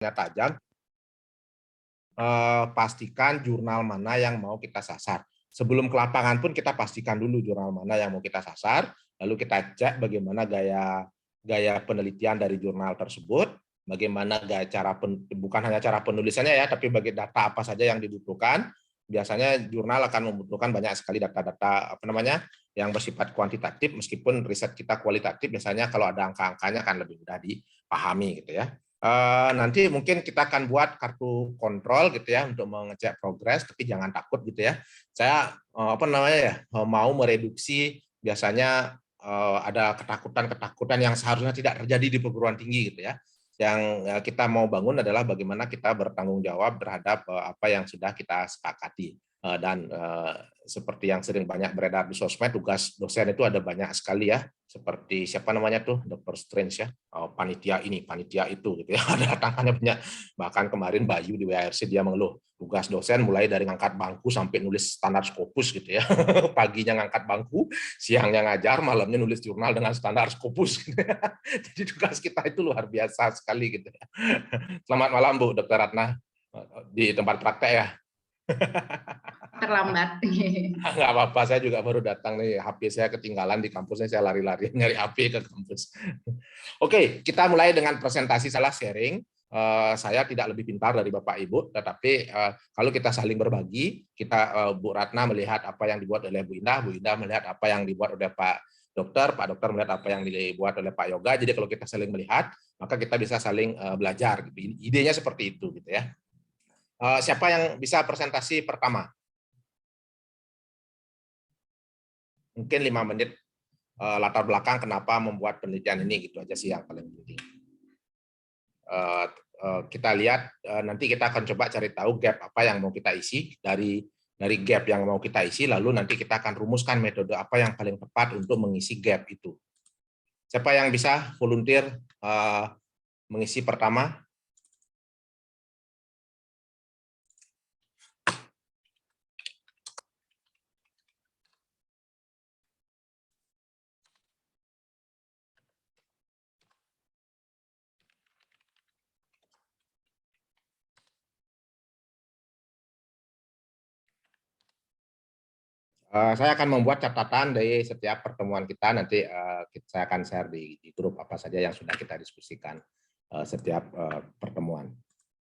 tajam, pastikan jurnal mana yang mau kita sasar. Sebelum ke lapangan pun kita pastikan dulu jurnal mana yang mau kita sasar, lalu kita cek bagaimana gaya penelitian dari jurnal tersebut, bagaimana gaya bukan hanya cara penulisannya ya, tapi bagi data apa saja yang dibutuhkan. Biasanya jurnal akan membutuhkan banyak sekali data-data yang bersifat kuantitatif, meskipun riset kita kualitatif, biasanya kalau ada angka-angkanya akan lebih mudah dipahami gitu ya. Nanti mungkin kita akan buat kartu kontrol gitu ya untuk mengecek progres, tapi jangan takut gitu ya. Saya mau mereduksi biasanya ada ketakutan yang seharusnya tidak terjadi di perguruan tinggi gitu ya. Yang kita mau bangun adalah bagaimana kita bertanggung jawab terhadap apa yang sudah kita sepakati. Dan seperti yang sering banyak beredar di sosmed, tugas dosen itu ada banyak sekali ya, seperti siapa namanya tuh, Dr. Strange ya, panitia ini, panitia itu gitu ya, ada tangannya banyak. Bahkan kemarin Bayu di WRC dia mengeluh, tugas dosen mulai dari ngangkat bangku sampai nulis standar Scopus gitu ya, paginya ngangkat bangku, siangnya ngajar, malamnya nulis jurnal dengan standar Scopus gitu ya. Jadi tugas kita itu luar biasa sekali gitu ya. Selamat malam Bu Dr. Ratna di tempat praktek ya. Terlambat. Nggak apa-apa, saya juga baru datang nih, HP saya ketinggalan di kampusnya, saya lari-lari nyari HP ke kampus. Oke, kita mulai dengan presentasi salah sharing. Saya tidak lebih pintar dari Bapak Ibu, tetapi kalau kita saling berbagi, Bu Ratna melihat apa yang dibuat oleh Bu Indah melihat apa yang dibuat oleh Pak Dokter melihat apa yang dibuat oleh Pak Yoga. Jadi kalau kita saling melihat, maka kita bisa saling belajar. Idenya seperti itu, gitu ya. Siapa yang bisa presentasi pertama? Mungkin 5 menit latar belakang kenapa membuat penelitian ini, gitu aja sih yang paling penting. Kita lihat nanti kita akan coba cari tahu gap apa yang mau kita isi, dari gap yang mau kita isi, lalu nanti kita akan rumuskan metode apa yang paling tepat untuk mengisi gap itu. Siapa yang bisa volunteer mengisi pertama? Saya akan membuat catatan dari setiap pertemuan kita, nanti saya akan share di grup apa saja yang sudah kita diskusikan setiap pertemuan.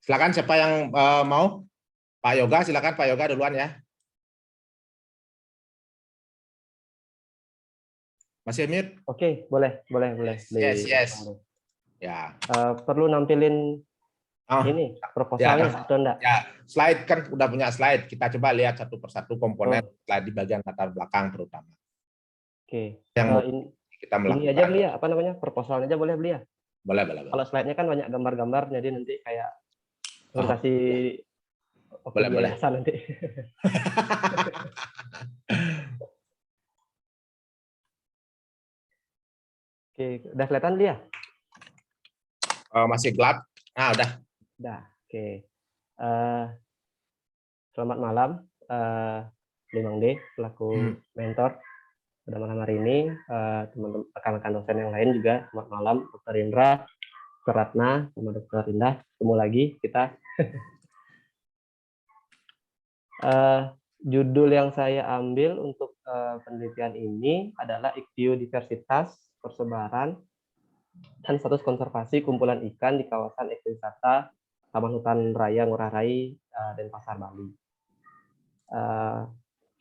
Silakan siapa yang mau? Pak Yoga, silakan Pak Yoga duluan ya. Masih mute? Oke, boleh. Yes. Ya. Perlu nampilin ini proposalnya ya, atau enggak? Ya, slide kan udah punya slide. Kita coba lihat satu persatu komponen di bagian latar belakang terutama. Oke. Yang kita melakukan. Ini aja beli ya, apa namanya? Proposalnya aja boleh beli ya? Boleh. Kalau slide-nya kan banyak gambar-gambar, jadi nanti kayak presentasi biasa nanti. Oke, udah kelihatan dia? Masih gelap. Udah. Udah, oke. Selamat malam, Limang D, selaku mentor pada malam hari ini. Teman-teman rekan-rekan dosen yang lain juga, selamat malam, Dr. Indra, Dr. Ratna, sama Dr. Indah. Ketemu lagi kita. Judul yang saya ambil untuk penelitian ini adalah biodiversitas, persebaran, dan status konservasi kumpulan ikan di kawasan ekowisata Taman Hutan Raya Ngurah Rai, Denpasar, Bali.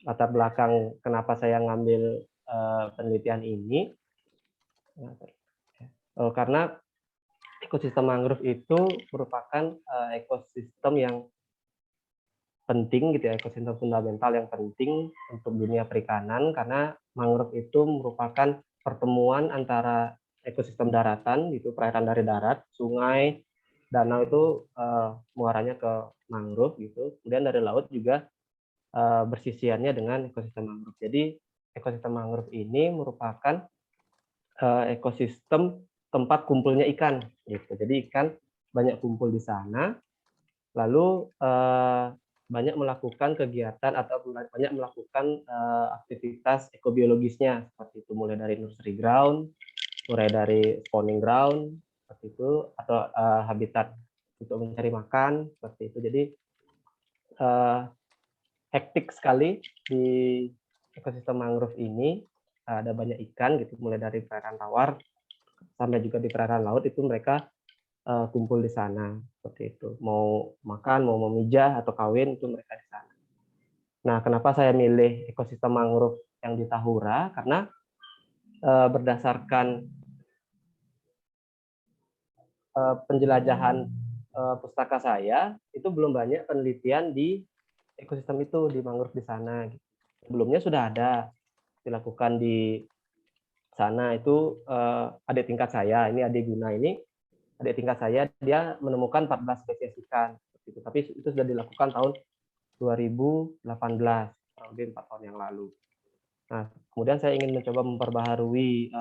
Latar belakang kenapa saya ngambil penelitian ini, karena ekosistem mangrove itu merupakan ekosistem yang penting gitu ya, ekosistem fundamental yang penting untuk dunia perikanan, karena mangrove itu merupakan pertemuan antara ekosistem daratan gitu, perairan dari darat, sungai, danau itu muaranya ke mangrove gitu. Kemudian dari laut juga bersisiannya dengan ekosistem mangrove. Jadi ekosistem mangrove ini merupakan ekosistem tempat kumpulnya ikan gitu. Jadi ikan banyak kumpul di sana, lalu banyak melakukan kegiatan atau banyak melakukan aktivitas ekobiologisnya, seperti itu, mulai dari nursery ground, mulai dari spawning ground seperti itu, atau habitat untuk mencari makan seperti itu. Jadi hektik sekali di ekosistem mangrove ini. Ada banyak ikan gitu, mulai dari perairan tawar sampai juga di perairan laut itu mereka kumpul di sana seperti itu. Mau makan, mau memijah atau kawin itu mereka di sana. Nah, kenapa saya milih ekosistem mangrove yang di Tahura? Karena berdasarkan penjelajahan pustaka saya, itu belum banyak penelitian di ekosistem itu, di mangrove di sana. Sebelumnya sudah ada dilakukan di sana, itu adik tingkat saya, ini adik Guna ini, adik tingkat saya, dia menemukan 14 spesies ikan. Tapi itu sudah dilakukan tahun 2018, kurang lebih 4 tahun yang lalu. Nah, kemudian saya ingin mencoba memperbaharui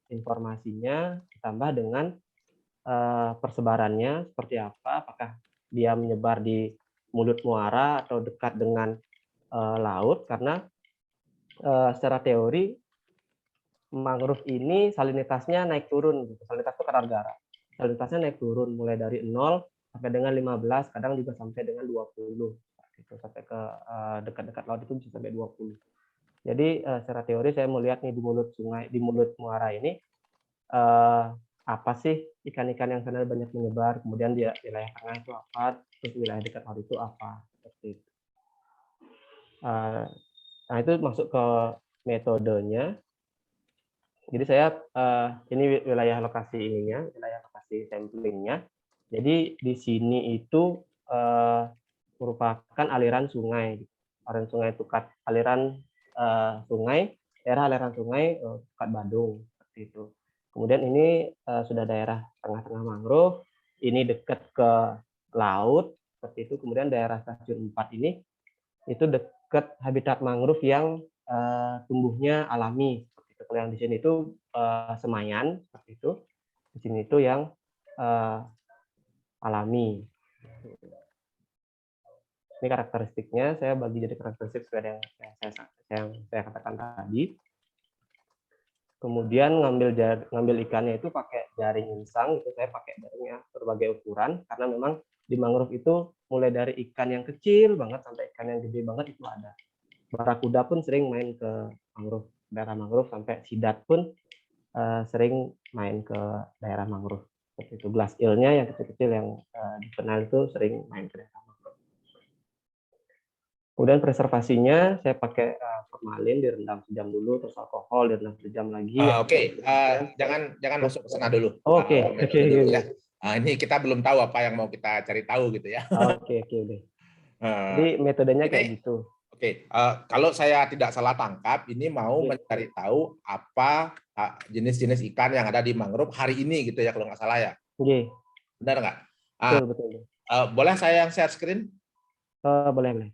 informasinya, ditambah dengan persebarannya seperti apa, apakah dia menyebar di mulut muara atau dekat dengan laut, karena secara teori mangrove ini salinitasnya naik turun, salinitas itu kadar garam. Salinitasnya naik turun mulai dari 0 sampai dengan 15, kadang juga sampai dengan 20. Gitu, sampai ke dekat-dekat laut itu bisa sampai 20. Jadi secara teori saya melihat nih di mulut sungai, di mulut muara ini apa sih ikan-ikan yang sana banyak menyebar, kemudian di wilayah tengah itu apa, terus wilayah dekat laut itu apa, seperti itu. Nah itu masuk ke metodenya. Jadi saya ini wilayah lokasi ininya, wilayah lokasi samplingnya. Jadi di sini itu merupakan aliran sungai. Aliran sungai Tukat, aliran sungai, daerah aliran sungai Tukat Badung seperti itu. Kemudian ini sudah daerah tengah-tengah mangrove, ini dekat ke laut seperti itu. Kemudian daerah stasiun 4 ini itu dekat habitat mangrove yang tumbuhnya alami. Seperti itu. Kalau yang di sini itu semayan seperti itu. Di sini itu yang alami. Ini karakteristiknya, saya bagi jadi karakteristik sesuai yang saya katakan tadi. Kemudian ngambil ikannya itu pakai jaring insang, itu saya pakai jaringnya berbagai ukuran, karena memang di mangrove itu mulai dari ikan yang kecil banget sampai ikan yang gede banget itu ada. Barakuda pun sering main ke mangrove, daerah mangrove, sampai sidat pun sering main ke daerah mangrove. Seperti itu. Glass eel-nya yang kecil-kecil yang dikenal itu sering main ke daerah mangrove. Kemudian preservasinya saya pakai formalin, direndam sejam dulu, terus alkohol direndam sejam lagi. Oke. Jangan masuk ke sana dulu. Oke. Ya. Ini kita belum tahu apa yang mau kita cari tahu gitu ya. Oke. Jadi metodenya kayak gitu. Oke, kalau saya tidak salah tangkap, ini mau mencari tahu apa jenis-jenis ikan yang ada di mangrove hari ini gitu ya, kalau nggak salah ya. Benar nggak? Betul. Boleh saya yang share screen? Boleh.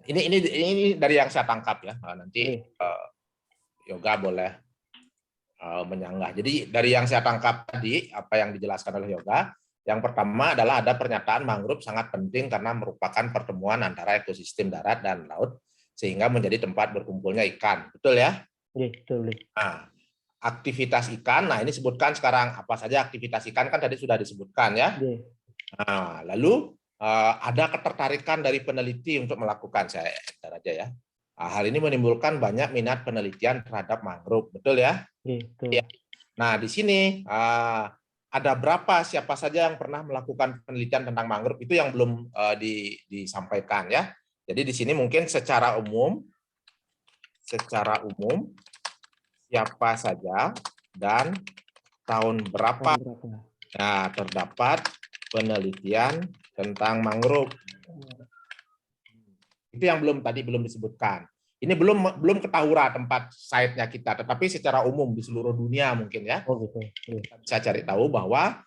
Ini dari yang saya tangkap ya. Nanti Yoga boleh menyanggah. Jadi dari yang saya tangkap tadi, apa yang dijelaskan oleh Yoga, yang pertama adalah ada pernyataan mangrove sangat penting karena merupakan pertemuan antara ekosistem darat dan laut sehingga menjadi tempat berkumpulnya ikan. Betul ya? Betul. Nah, aktivitas ikan, nah ini sebutkan sekarang apa saja aktivitas ikan kan tadi sudah disebutkan ya. Nah, lalu ada ketertarikan dari peneliti untuk melakukan, saya enter aja ya. Nah, hal ini menimbulkan banyak minat penelitian terhadap mangrove, betul ya? Betul. Nah, di sini ada siapa saja yang pernah melakukan penelitian tentang mangrove, itu yang belum disampaikan ya. Jadi di sini mungkin secara umum siapa saja dan tahun berapa terdapat penelitian tentang mangrove. Itu yang belum disebutkan. Ini belum ke Tahura tempat site-nya kita, tetapi secara umum di seluruh dunia mungkin ya. Kita bisa cari tahu bahwa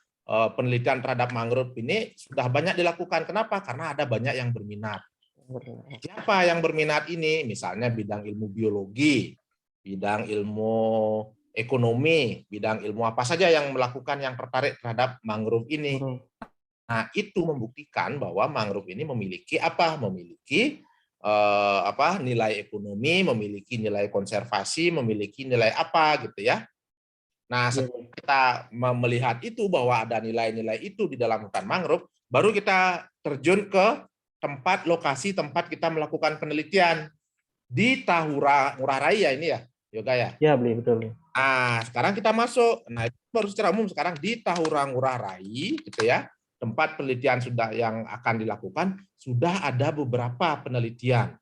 penelitian terhadap mangrove ini sudah banyak dilakukan. Kenapa? Karena ada banyak yang berminat. Siapa yang berminat ini? Misalnya bidang ilmu biologi, bidang ilmu ekonomi, bidang ilmu apa saja yang melakukan, yang tertarik terhadap mangrove ini. Nah, itu membuktikan bahwa mangrove ini memiliki nilai ekonomi, memiliki nilai konservasi, memiliki nilai apa gitu ya. Nah, Iya, setelah kita melihat itu bahwa ada nilai-nilai itu di dalam hutan mangrove, baru kita terjun ke tempat lokasi tempat kita melakukan penelitian di Tahura Ngurah Rai ya ini ya, Yoga ya. ya beli betul. Bli. Nah, sekarang kita masuk. Nah, itu baru secara umum sekarang di Tahura Ngurah Rai gitu ya. Tempat penelitian sudah yang akan dilakukan sudah ada beberapa penelitian.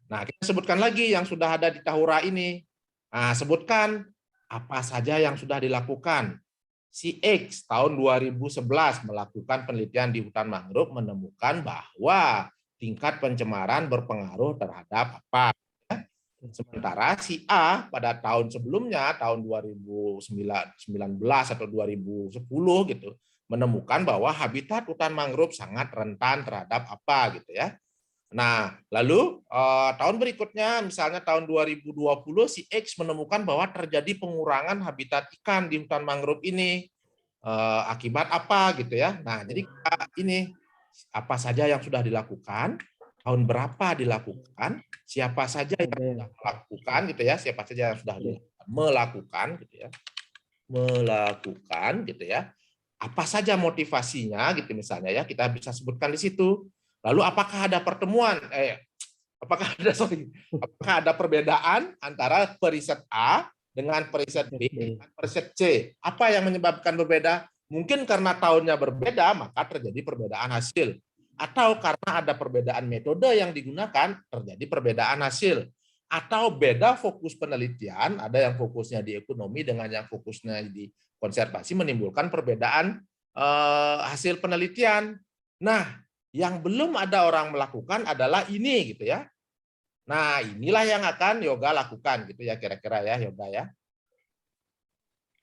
Nah, kita sebutkan lagi yang sudah ada di Tahura ini. Nah, sebutkan apa saja yang sudah dilakukan. Si X tahun 2011 melakukan penelitian di hutan mangrove menemukan bahwa tingkat pencemaran berpengaruh terhadap apa. Sementara si A pada tahun sebelumnya, tahun 2019 atau 2010 gitu, menemukan bahwa habitat hutan mangrove sangat rentan terhadap apa gitu ya. Nah, lalu tahun berikutnya, misalnya tahun 2020, si X menemukan bahwa terjadi pengurangan habitat ikan di hutan mangrove ini. Akibat apa gitu ya. Nah, jadi ini apa saja yang sudah dilakukan, tahun berapa dilakukan, siapa saja yang sudah melakukan gitu ya, siapa saja yang sudah melakukan gitu ya. Melakukan gitu ya. Apa saja motivasinya gitu misalnya ya, kita bisa sebutkan di situ. Lalu apakah ada pertemuan apakah ada perbedaan antara periset A dengan periset B dengan periset C? Apa yang menyebabkan berbeda? Mungkin karena tahunnya berbeda, maka terjadi perbedaan hasil. Atau karena ada perbedaan metode yang digunakan, terjadi perbedaan hasil. Atau beda fokus penelitian, ada yang fokusnya di ekonomi dengan yang fokusnya di konservasi, menimbulkan perbedaan hasil penelitian. Nah, yang belum ada orang melakukan adalah ini gitu ya. Nah, inilah yang akan Yoga lakukan gitu ya kira-kira ya Yoga ya.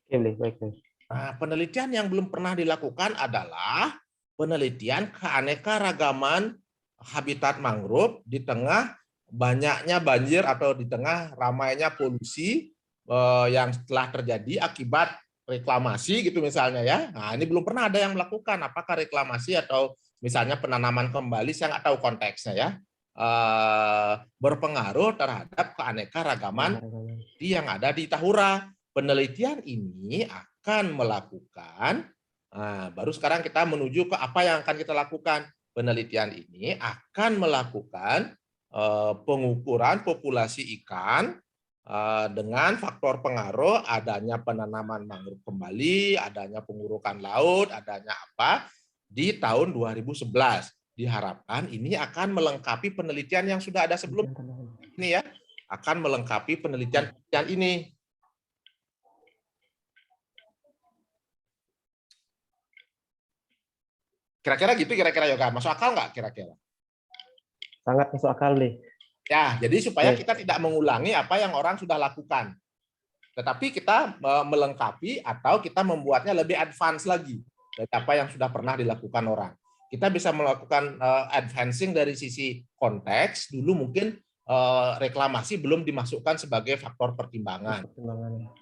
Oke, Bli, baik. Nah, penelitian yang belum pernah dilakukan adalah penelitian keanekaragaman habitat mangrove di tengah banyaknya banjir atau di tengah ramainya polusi yang telah terjadi akibat reklamasi gitu misalnya ya. Nah, ini belum pernah ada yang melakukan apakah reklamasi atau misalnya penanaman kembali, saya nggak tahu konteksnya ya, berpengaruh terhadap keanekaragaman yang ada di Tahura. Penelitian ini akan melakukan, baru sekarang kita menuju ke apa yang akan kita lakukan. Penelitian ini akan melakukan pengukuran populasi ikan dengan faktor pengaruh adanya penanaman mangrove kembali, adanya pengurukan laut, adanya apa di tahun 2011. Diharapkan ini akan melengkapi penelitian yang sudah ada sebelum ini ya, akan melengkapi penelitian ini. Kira-kira gitu kira-kira Yoga. Masuk akal nggak kira-kira? Sangat masuk akal nih. Ya, jadi supaya kita tidak mengulangi apa yang orang sudah lakukan. Tetapi kita melengkapi atau kita membuatnya lebih advance lagi dari apa yang sudah pernah dilakukan orang. Kita bisa melakukan advancing dari sisi konteks, dulu mungkin reklamasi belum dimasukkan sebagai faktor pertimbangan.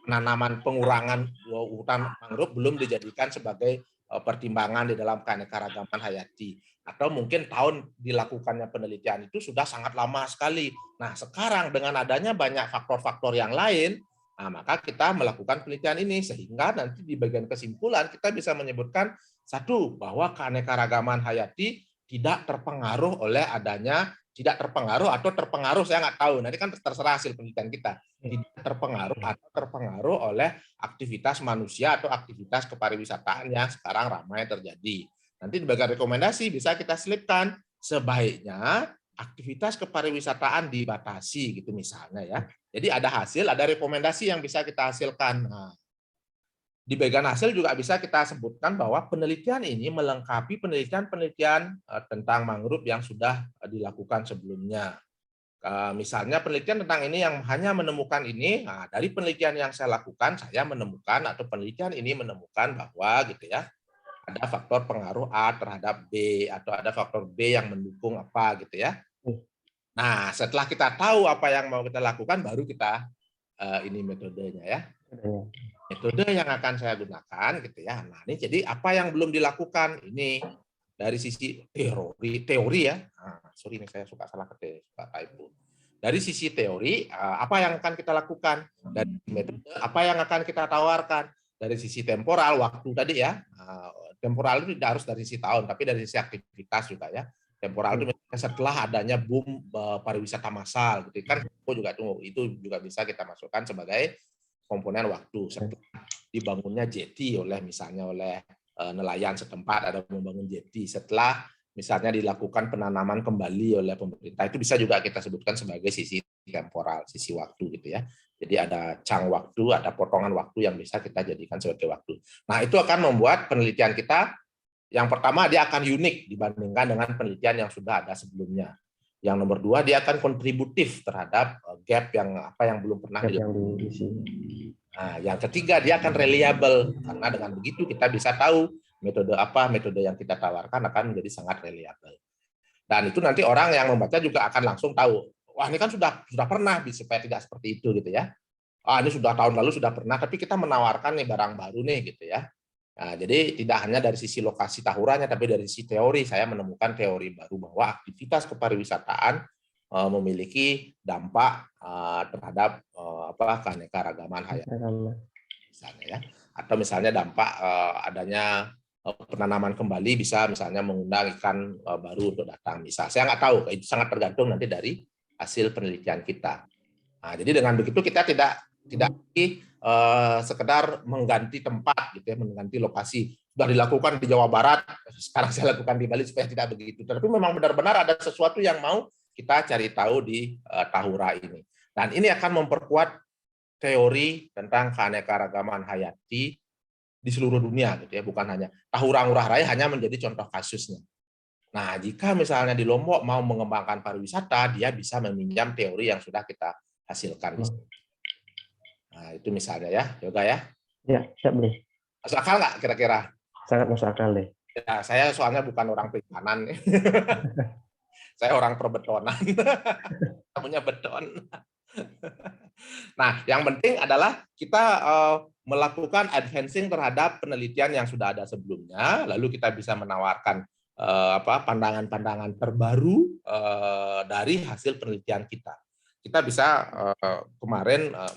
Penanaman pengurangan hutan mangrove belum dijadikan sebagai pertimbangan di dalam keanekaragaman hayati. Atau mungkin tahun dilakukannya penelitian itu sudah sangat lama sekali. Nah, sekarang dengan adanya banyak faktor-faktor yang lain, nah, maka kita melakukan penelitian ini sehingga nanti di bagian kesimpulan kita bisa menyebutkan satu, bahwa keanekaragaman hayati tidak terpengaruh oleh adanya, tidak terpengaruh atau terpengaruh, saya nggak tahu, nanti kan terserah hasil penelitian kita, tidak terpengaruh atau terpengaruh oleh aktivitas manusia atau aktivitas kepariwisataan yang sekarang ramai terjadi. Nanti di bagian rekomendasi bisa kita selipkan sebaiknya aktivitas kepariwisataan dibatasi gitu misalnya ya. Jadi ada hasil, ada rekomendasi yang bisa kita hasilkan. Nah, di bagian hasil juga bisa kita sebutkan bahwa penelitian ini melengkapi penelitian-penelitian tentang mangrove yang sudah dilakukan sebelumnya. Misalnya penelitian tentang ini yang hanya menemukan ini, nah dari penelitian yang saya lakukan, saya menemukan atau penelitian ini menemukan bahwa gitu ya, ada faktor pengaruh A terhadap B atau ada faktor B yang mendukung apa gitu ya. Nah, setelah kita tahu apa yang mau kita lakukan, baru kita ini metodenya ya. Metode yang akan saya gunakan gitu ya. Nah, ini jadi apa yang belum dilakukan ini dari sisi teori ya. Nah, sorry ini saya suka salah suka typo. Dari sisi teori apa yang akan kita lakukan, dari metode apa yang akan kita tawarkan, dari sisi temporal waktu tadi ya, temporal itu tidak harus dari sisi tahun, tapi dari sisi aktivitas juga ya. Temporal itu misalnya setelah adanya boom pariwisata massal, gitu kan, itu juga bisa kita masukkan sebagai komponen waktu. Setelah dibangunnya jeti misalnya oleh nelayan setempat, ada membangun jeti. Setelah misalnya dilakukan penanaman kembali oleh pemerintah, itu bisa juga kita sebutkan sebagai sisi temporal, sisi waktu gitu ya. Jadi ada chunk waktu, ada potongan waktu yang bisa kita jadikan sebagai waktu. Nah, itu akan membuat penelitian kita, yang pertama dia akan unik dibandingkan dengan penelitian yang sudah ada sebelumnya. Yang nomor dua, dia akan kontributif terhadap gap yang belum pernah diisi. Nah, yang ketiga, dia akan reliable, karena dengan begitu kita bisa tahu metode yang kita tawarkan akan menjadi sangat reliable. Dan itu nanti orang yang membaca juga akan langsung tahu, wah ini kan sudah pernah, supaya tidak seperti itu gitu ya. Ini sudah tahun lalu sudah pernah, tapi kita menawarkan nih barang baru nih gitu ya. Nah, jadi tidak hanya dari sisi lokasi tahuranya, tapi dari sisi teori, saya menemukan teori baru bahwa aktivitas kepariwisataan memiliki dampak terhadap keanekaragaman hayati misalnya ya, atau misalnya dampak adanya penanaman kembali bisa misalnya mengundang ikan baru untuk datang, bisa. Saya nggak tahu, itu sangat tergantung nanti dari hasil penelitian kita. Nah, jadi dengan begitu kita tidak lagi sekedar mengganti tempat gitu ya, mengganti lokasi. Sudah dilakukan di Jawa Barat, sekarang saya lakukan di Bali supaya tidak begitu. Tapi memang benar-benar ada sesuatu yang mau kita cari tahu di Tahura ini. Dan ini akan memperkuat teori tentang keanekaragaman hayati di seluruh dunia gitu ya, bukan hanya Tahura Ngurah Rai hanya menjadi contoh kasusnya. Nah, jika misalnya di Lombok mau mengembangkan pariwisata, dia bisa meminjam teori yang sudah kita hasilkan. Nah, itu misalnya ya, Yoga ya. Ya, siap nih. Masuk akal nggak kira-kira? Sangat masuk akal deh. Ya, saya soalnya bukan orang perikanan. Saya orang perbetonan. Punya beton. Nah, yang penting adalah kita melakukan advancing terhadap penelitian yang sudah ada sebelumnya, lalu kita bisa menawarkan pandangan-pandangan terbaru dari hasil penelitian kita. Kita bisa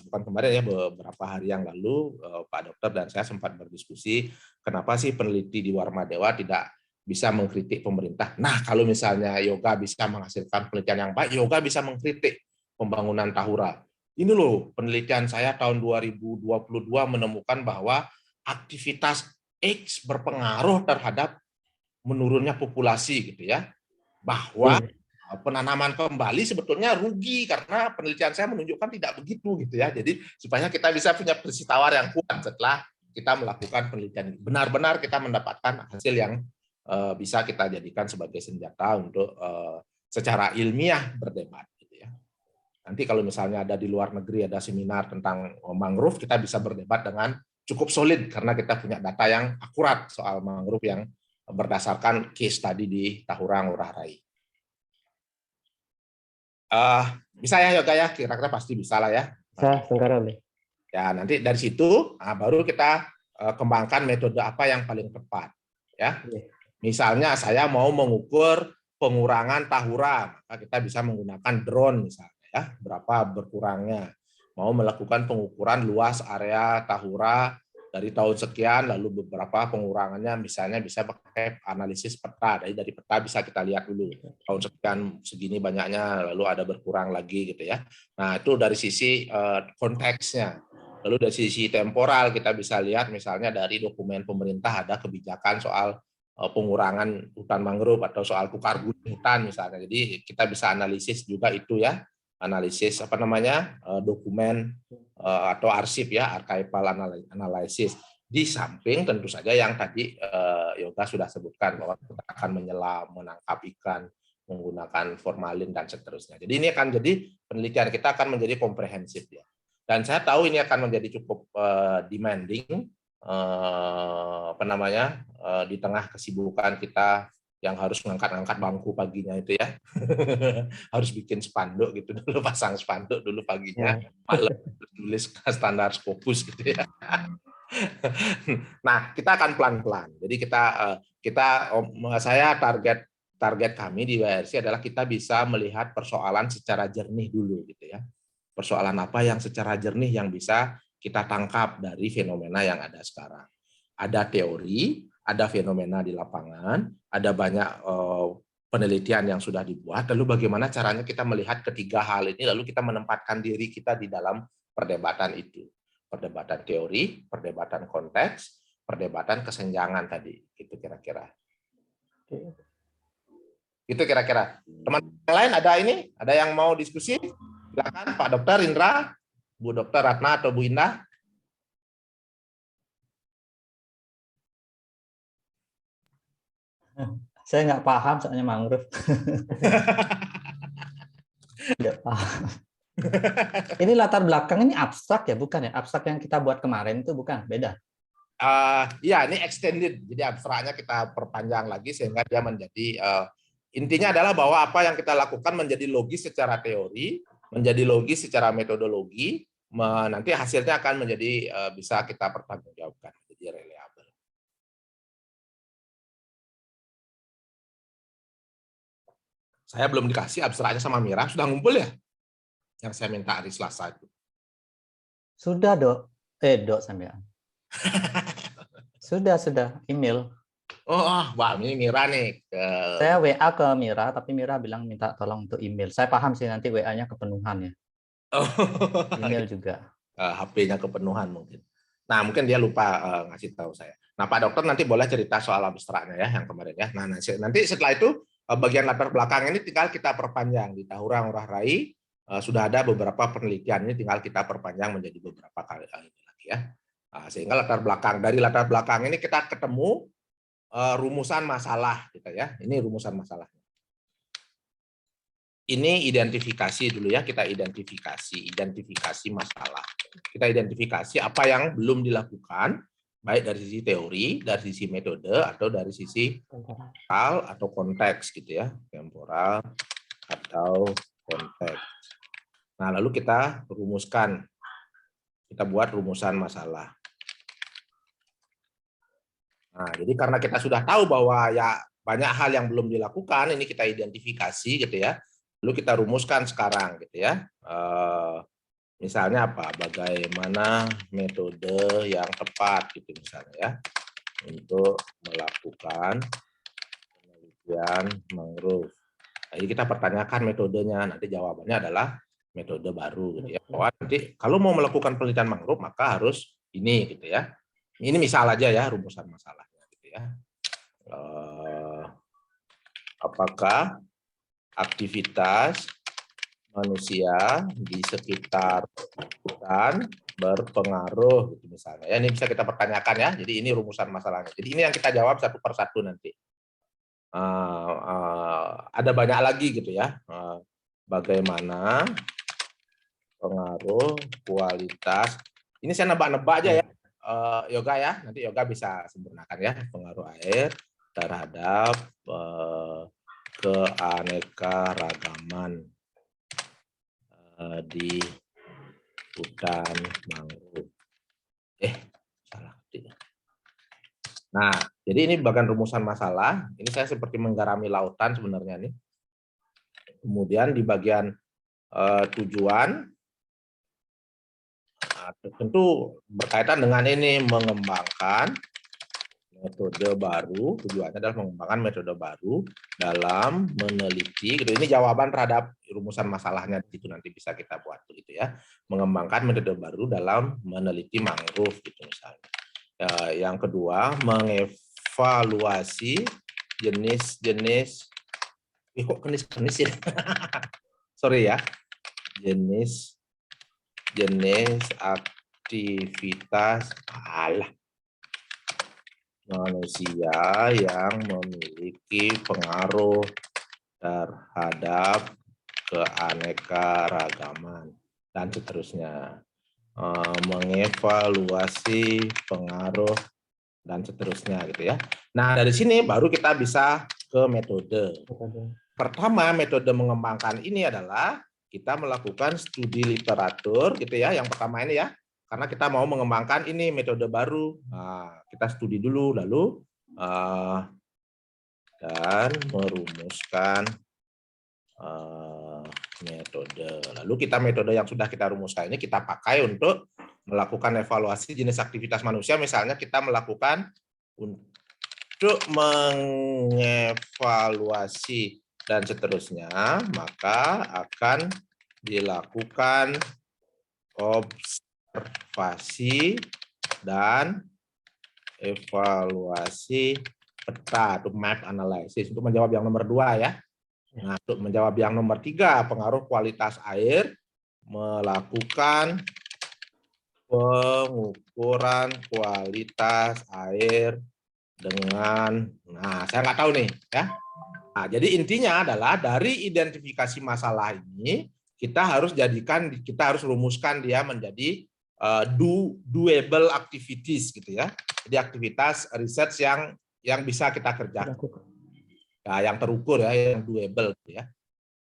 bukan kemarin ya, beberapa hari yang lalu Pak Dokter dan saya sempat berdiskusi kenapa sih peneliti di Warmadewa tidak bisa mengkritik pemerintah. Nah, kalau misalnya Yoga bisa menghasilkan penelitian yang baik, Yoga bisa mengkritik pembangunan Tahura. Ini loh, penelitian saya tahun 2022 menemukan bahwa aktivitas X berpengaruh terhadap menurunnya populasi gitu ya. Bahwa penanaman kembali sebetulnya rugi karena penelitian saya menunjukkan tidak begitu gitu ya. Jadi supaya kita bisa punya posisi tawar yang kuat setelah kita melakukan penelitian ini. Benar-benar kita mendapatkan hasil yang bisa kita jadikan sebagai senjata untuk secara ilmiah berdebat gitu ya. Nanti kalau misalnya ada di luar negeri ada seminar tentang mangrove, kita bisa berdebat dengan cukup solid karena kita punya data yang akurat soal mangrove yang berdasarkan case tadi di Tahura Ngurah Rai. Bisa ya Yoga ya, kira-kira pasti bisa lah ya. Bisa, sekarang nih. Ya, nanti dari situ baru kita kembangkan metode apa yang paling tepat. Ya, misalnya saya mau mengukur pengurangan Tahura, maka kita bisa menggunakan drone misalnya, ya, berapa berkurangnya. Mau melakukan pengukuran luas area Tahura dari tahun sekian, lalu beberapa pengurangannya misalnya bisa pakai analisis peta. Dari peta bisa kita lihat dulu tahun sekian segini banyaknya, lalu ada berkurang lagi gitu ya. Nah, itu dari sisi konteksnya. Lalu dari sisi temporal kita bisa lihat misalnya dari dokumen pemerintah ada kebijakan soal pengurangan hutan mangrove atau soal tukar guna hutan misalnya. Jadi kita bisa analisis juga itu ya, analisis dokumen atau arsip ya, archival analysis. Di samping tentu saja yang tadi Yoga sudah sebutkan bahwa kita akan menyelam, menangkap ikan menggunakan formalin dan seterusnya. Jadi ini akan jadi penelitian kita akan menjadi komprehensif ya. Dan saya tahu ini akan menjadi cukup demanding di tengah kesibukan kita yang harus mengangkat-angkat bangku paginya itu ya. Harus bikin spanduk gitu dulu, pasang spanduk dulu paginya, malam tulis standar Scopus gitu ya. Nah, kita akan pelan-pelan. Jadi saya target kami di WRC adalah kita bisa melihat persoalan secara jernih dulu gitu ya. Persoalan apa yang secara jernih yang bisa kita tangkap dari fenomena yang ada sekarang. Ada teori, ada fenomena di lapangan, ada banyak penelitian yang sudah dibuat, lalu bagaimana caranya kita melihat ketiga hal ini, lalu kita menempatkan diri kita di dalam perdebatan itu. Perdebatan teori, perdebatan konteks, perdebatan kesenjangan tadi. Itu kira-kira. Itu kira-kira. Teman yang lain ada ini? Ada yang mau diskusi? Silakan Pak Dokter Indra, Bu Dokter Ratna atau Bu Indah. Saya nggak paham soalnya mangrove. Nggak paham. Ini latar belakang ini abstrak ya, bukan ya? Abstrak yang kita buat kemarin itu bukan, beda. Ya, ini extended. Jadi abstraknya kita perpanjang lagi sehingga dia menjadi intinya adalah bahwa apa yang kita lakukan menjadi logis secara teori, menjadi logis secara metodologi, nanti hasilnya akan menjadi bisa kita pertanggungjawabkan, jadi reliable. Saya belum dikasih abstraknya sama Mira, sudah ngumpul ya? Yang saya minta hari Selasa itu. Sudah, Dok. Dok sampean. Sudah, email. Wah, ini Mira nih. Saya WA ke Mira, tapi Mira bilang minta tolong untuk email. Saya paham sih nanti WA-nya kepenuhan ya. Email juga. HP-nya kepenuhan mungkin. Nah, mungkin dia lupa ngasih tahu saya. Nah, Pak Dokter nanti boleh cerita soal abstraknya ya, yang kemarin ya. Nah, nanti setelah itu bagian latar belakang ini tinggal kita perpanjang di Tahura Ngurah Rai. Sudah ada beberapa penelitian, ini tinggal kita perpanjang menjadi beberapa kali lagi ya. Sehingga dari latar belakang ini kita ketemu rumusan masalah gitu ya. Ini rumusan masalahnya. Ini identifikasi dulu ya, kita identifikasi masalah. Kita identifikasi apa yang belum dilakukan, baik dari sisi teori, dari sisi metode, atau dari sisi temporal atau konteks gitu ya, temporal atau konteks. Nah, lalu kita rumuskan, kita buat rumusan masalah. Nah, jadi karena kita sudah tahu bahwa ya banyak hal yang belum dilakukan, ini kita identifikasi gitu ya. Lalu kita rumuskan sekarang gitu ya. Misalnya apa? Bagaimana metode yang tepat gitu misalnya ya untuk melakukan penelitian mangrove. Jadi kita pertanyakan metodenya, nanti jawabannya adalah metode baru gitu ya. Bahwa nanti kalau mau melakukan penelitian mangrove maka harus ini gitu ya. Ini misal aja ya rumusan masalahnya gitu ya. Apakah aktivitas manusia di sekitar hutan berpengaruh gitu misalnya. Ya, ini bisa kita pertanyakan ya. Jadi ini rumusan masalahnya. Jadi ini yang kita jawab satu persatu nanti. Ada banyak lagi gitu ya. Bagaimana pengaruh kualitas. Ini saya nebak-nebak aja ya. Yoga ya. Nanti Yoga bisa sempurnakan ya. Pengaruh air terhadap keanekaragaman di hutan mangrove. Salah. Nah, jadi ini bagian rumusan masalah. Ini saya seperti menggarami lautan sebenarnya nih. Kemudian di bagian tujuan, tentu berkaitan dengan ini mengembangkan metode baru. Tujuannya adalah mengembangkan metode baru dalam meneliti. Gitu. Ini jawaban terhadap rumusan masalahnya itu nanti bisa kita buat gitu ya. Mengembangkan metode baru dalam meneliti mangrove gitu misalnya. Yang kedua, mengevaluasi jenis-jenis kok jenis ya. Sorry ya. Jenis aktivitas manusia yang memiliki pengaruh terhadap keanekaragaman dan seterusnya. Mengevaluasi pengaruh dan seterusnya gitu ya. Nah, dari sini baru kita bisa ke metode. Pertama, metode mengembangkan ini adalah kita melakukan studi literatur gitu ya. Yang pertama ini ya, karena kita mau mengembangkan ini metode baru. Nah, kita studi dulu lalu dan merumuskan metode. Lalu kita metode yang sudah kita rumuskan ini kita pakai untuk melakukan evaluasi jenis aktivitas manusia, misalnya kita melakukan untuk mengevaluasi dan seterusnya, maka akan dilakukan observasi dan evaluasi peta atau map analysis. Untuk menjawab yang nomor 2 ya. Nah, untuk menjawab yang nomor 3, pengaruh kualitas air, melakukan pengukuran kualitas air dengan, nah saya nggak tahu nih ya. Nah, jadi intinya adalah dari identifikasi masalah ini kita harus rumuskan dia menjadi doable activities gitu ya. Jadi aktivitas research yang bisa kita kerjakan. Ya, yang terukur ya, yang doable gitu ya.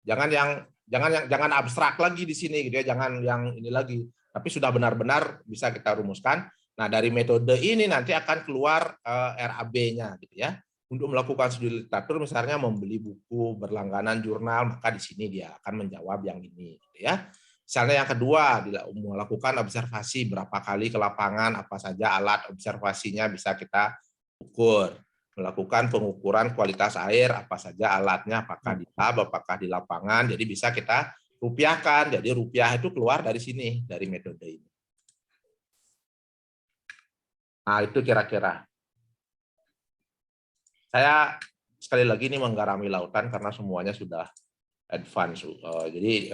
Jangan abstrak lagi di sini gitu ya, jangan yang ini lagi. Tapi sudah benar-benar bisa kita rumuskan. Nah, dari metode ini nanti akan keluar RAB-nya gitu ya. Untuk melakukan studi literatur misalnya membeli buku berlangganan jurnal, maka di sini dia akan menjawab yang ini gitu ya. Misalnya yang kedua, melakukan observasi berapa kali ke lapangan, apa saja alat observasinya bisa kita ukur. Melakukan pengukuran kualitas air, apa saja alatnya, apakah di lab, apakah di lapangan, jadi bisa kita rupiahkan. Jadi rupiah itu keluar dari sini, dari metode ini. Nah, itu kira-kira. Saya sekali lagi ini menggarami lautan karena semuanya sudah advance. Jadi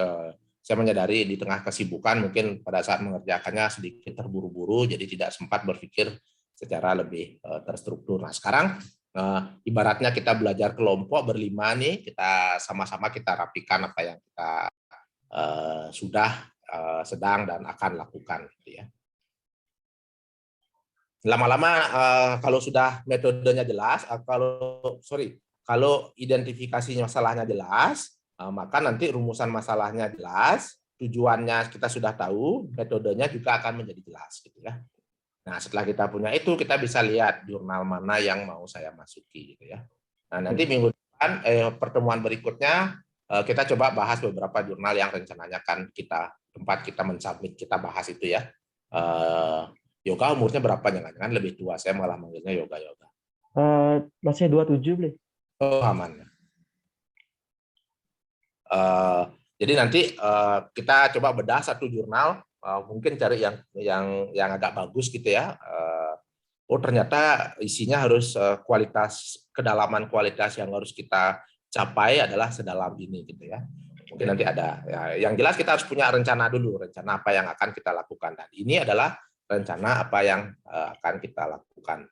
saya menyadari di tengah kesibukan mungkin pada saat mengerjakannya sedikit terburu-buru, jadi tidak sempat berpikir secara lebih terstruktur. Nah, sekarang ibaratnya kita belajar kelompok berlima nih, kita sama-sama kita rapikan apa yang kita sudah sedang dan akan lakukan gitu ya. Lama-lama kalau sudah metodenya jelas, kalau identifikasi masalahnya jelas, maka nanti rumusan masalahnya jelas, tujuannya kita sudah tahu, metodenya juga akan menjadi jelas gitu ya. Nah, setelah kita punya itu, kita bisa lihat jurnal mana yang mau saya masuki gitu ya. Nah, nanti minggu depan pertemuan berikutnya kita coba bahas beberapa jurnal yang rencananya kan tempat kita mensubmit, kita bahas itu ya. Yoga umurnya berapa? Jangan lebih tua. Saya malah manggilnya Yoga. Masih 27, boleh. Oh, aman. Jadi nanti kita coba bedah satu jurnal, mungkin cari yang agak bagus gitu ya. Oh, ternyata isinya harus kedalaman kualitas yang harus kita capai adalah sedalam ini gitu ya. Mungkin nanti ada. Ya, yang jelas kita harus punya rencana dulu, rencana apa yang akan kita lakukan. Dan ini adalah rencana apa yang akan kita lakukan.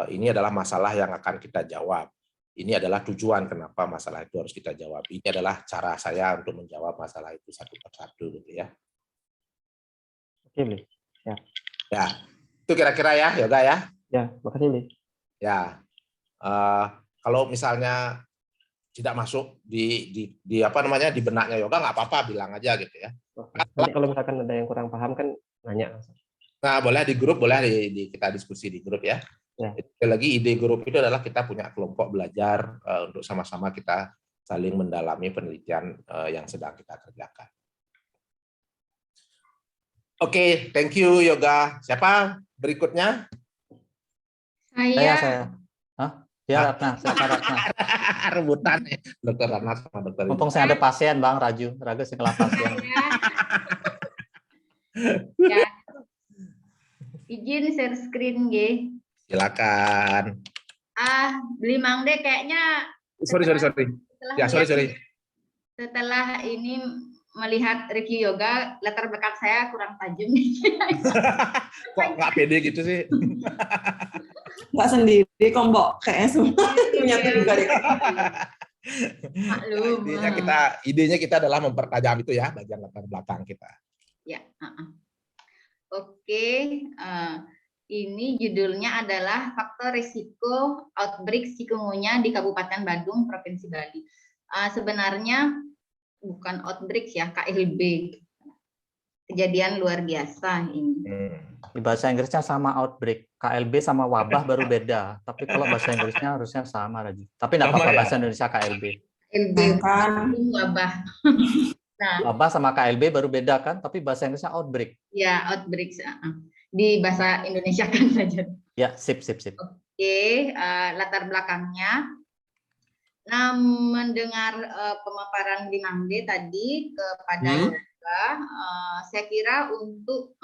Ini adalah masalah yang akan kita jawab. Ini adalah tujuan kenapa masalah itu harus kita jawab. Ini adalah cara saya untuk menjawab masalah itu satu persatu gitu ya. Oke, Bli. Ya. Ya, itu kira-kira ya, Yoga ya. Ya, makasih, Bli. Ya, kalau misalnya tidak masuk di apa namanya di benaknya Yoga, nggak apa-apa, bilang aja gitu ya. Nanti kalau misalkan ada yang kurang paham kan nanya. Nah, boleh di grup, boleh kita diskusi di grup ya. Ya. Lagi ide grup itu adalah kita punya kelompok belajar untuk sama-sama kita saling mendalami penelitian yang sedang kita kerjakan. Oke, thank you Yoga. Siapa berikutnya? Saya. Hah? Ya, Ratna. Rebutan ya, Dokter Ratna sama Dokter. Mumpung saya ada pasien, Bang Raju. Raga sekelas pasien. Ya. Izin share screen, G. Silakan. Beli Mang De kayaknya. Sorry. Ya, sorry. Setelah ini melihat review yoga, latar belakang saya kurang tajam. Kok nggak pede gitu sih? Nggak sendiri kok, Mbok. Kayaknya semua punya juga deh. Maklum. Idenya kita adalah mempertajam itu ya, bagian latar belakang kita. Ya. Oke. Ini judulnya adalah faktor risiko outbreak chikungunya di Kabupaten Badung, Provinsi Bali. Sebenarnya bukan outbreak ya, KLB. Kejadian luar biasa ini. Di bahasa Inggrisnya sama outbreak. KLB sama wabah baru beda. Tapi kalau bahasa Inggrisnya harusnya sama, Raju. Tapi nggak apa-apa bahasa Indonesia KLB. KLB kan wabah. Nah, Wabah sama KLB baru beda kan, tapi bahasa Inggrisnya outbreak. ya outbreaks di bahasa Indonesia kan saja. Ya, sip, sip, sip. Oke, latar belakangnya. Nah, mendengar pemaparan Bimangde tadi kepada Yoga, saya kira untuk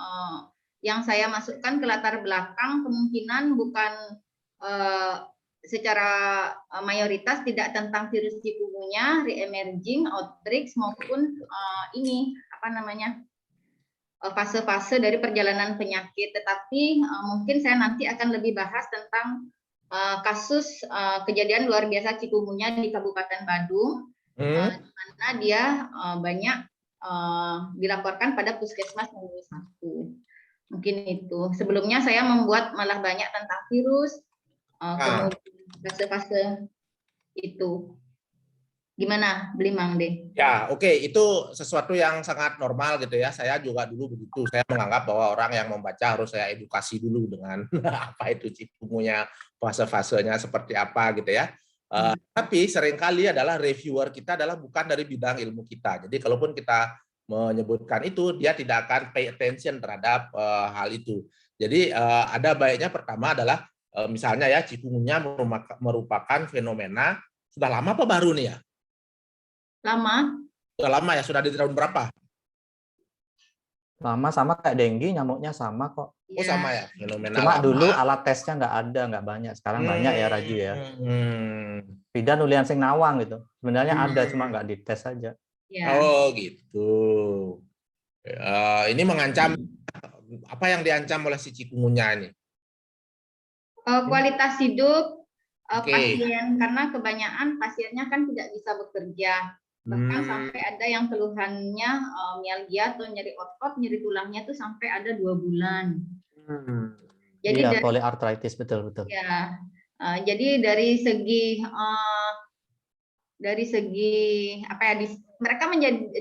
yang saya masukkan ke latar belakang kemungkinan bukan secara mayoritas tidak tentang virus chikungunya, re-emerging, outbreaks maupun ini apa namanya fase-fase dari perjalanan penyakit. Tetapi mungkin saya nanti akan lebih bahas tentang kasus kejadian luar biasa chikungunya di Kabupaten Badung, di mana dia banyak dilaporkan pada Puskesmas nomor 1. Mungkin itu. Sebelumnya saya membuat malah banyak tentang virus, kemudian fase-fase itu. Gimana, Blimang deh? Ya, oke, itu sesuatu yang sangat normal gitu ya. Saya juga dulu begitu. Saya menganggap bahwa orang yang membaca harus saya edukasi dulu dengan apa itu chikungunya, fase-fasenya seperti apa gitu ya. Tapi seringkali adalah reviewer kita adalah bukan dari bidang ilmu kita. Jadi kalaupun kita menyebutkan itu, dia tidak akan pay attention terhadap hal itu. Jadi ada baiknya pertama adalah misalnya ya chikungunya merupakan fenomena sudah lama apa baru nih ya? Lama. Sudah lama ya, sudah di tahun berapa? Lama, sama kayak dengue, nyamuknya sama kok. Oh sama ya, fenomena Cuma lama. dulu alat tesnya nggak banyak. Sekarang banyak ya, Raju ya. Pidan ulian sing nawang gitu. Sebenarnya ada, cuma nggak dites saja. Ya. Oh gitu. Ini mengancam, apa yang diancam oleh si chikungunya ini? Kualitas hidup Oke. pasien, karena kebanyakan pasiennya kan tidak bisa bekerja. Bahkan sampai ada yang keluhannya mialgia atau nyeri otot, nyeri tulangnya tuh sampai ada 2 bulan. Jadi Iya, poliartritis, betul. Ya, jadi dari segi apa ya, mereka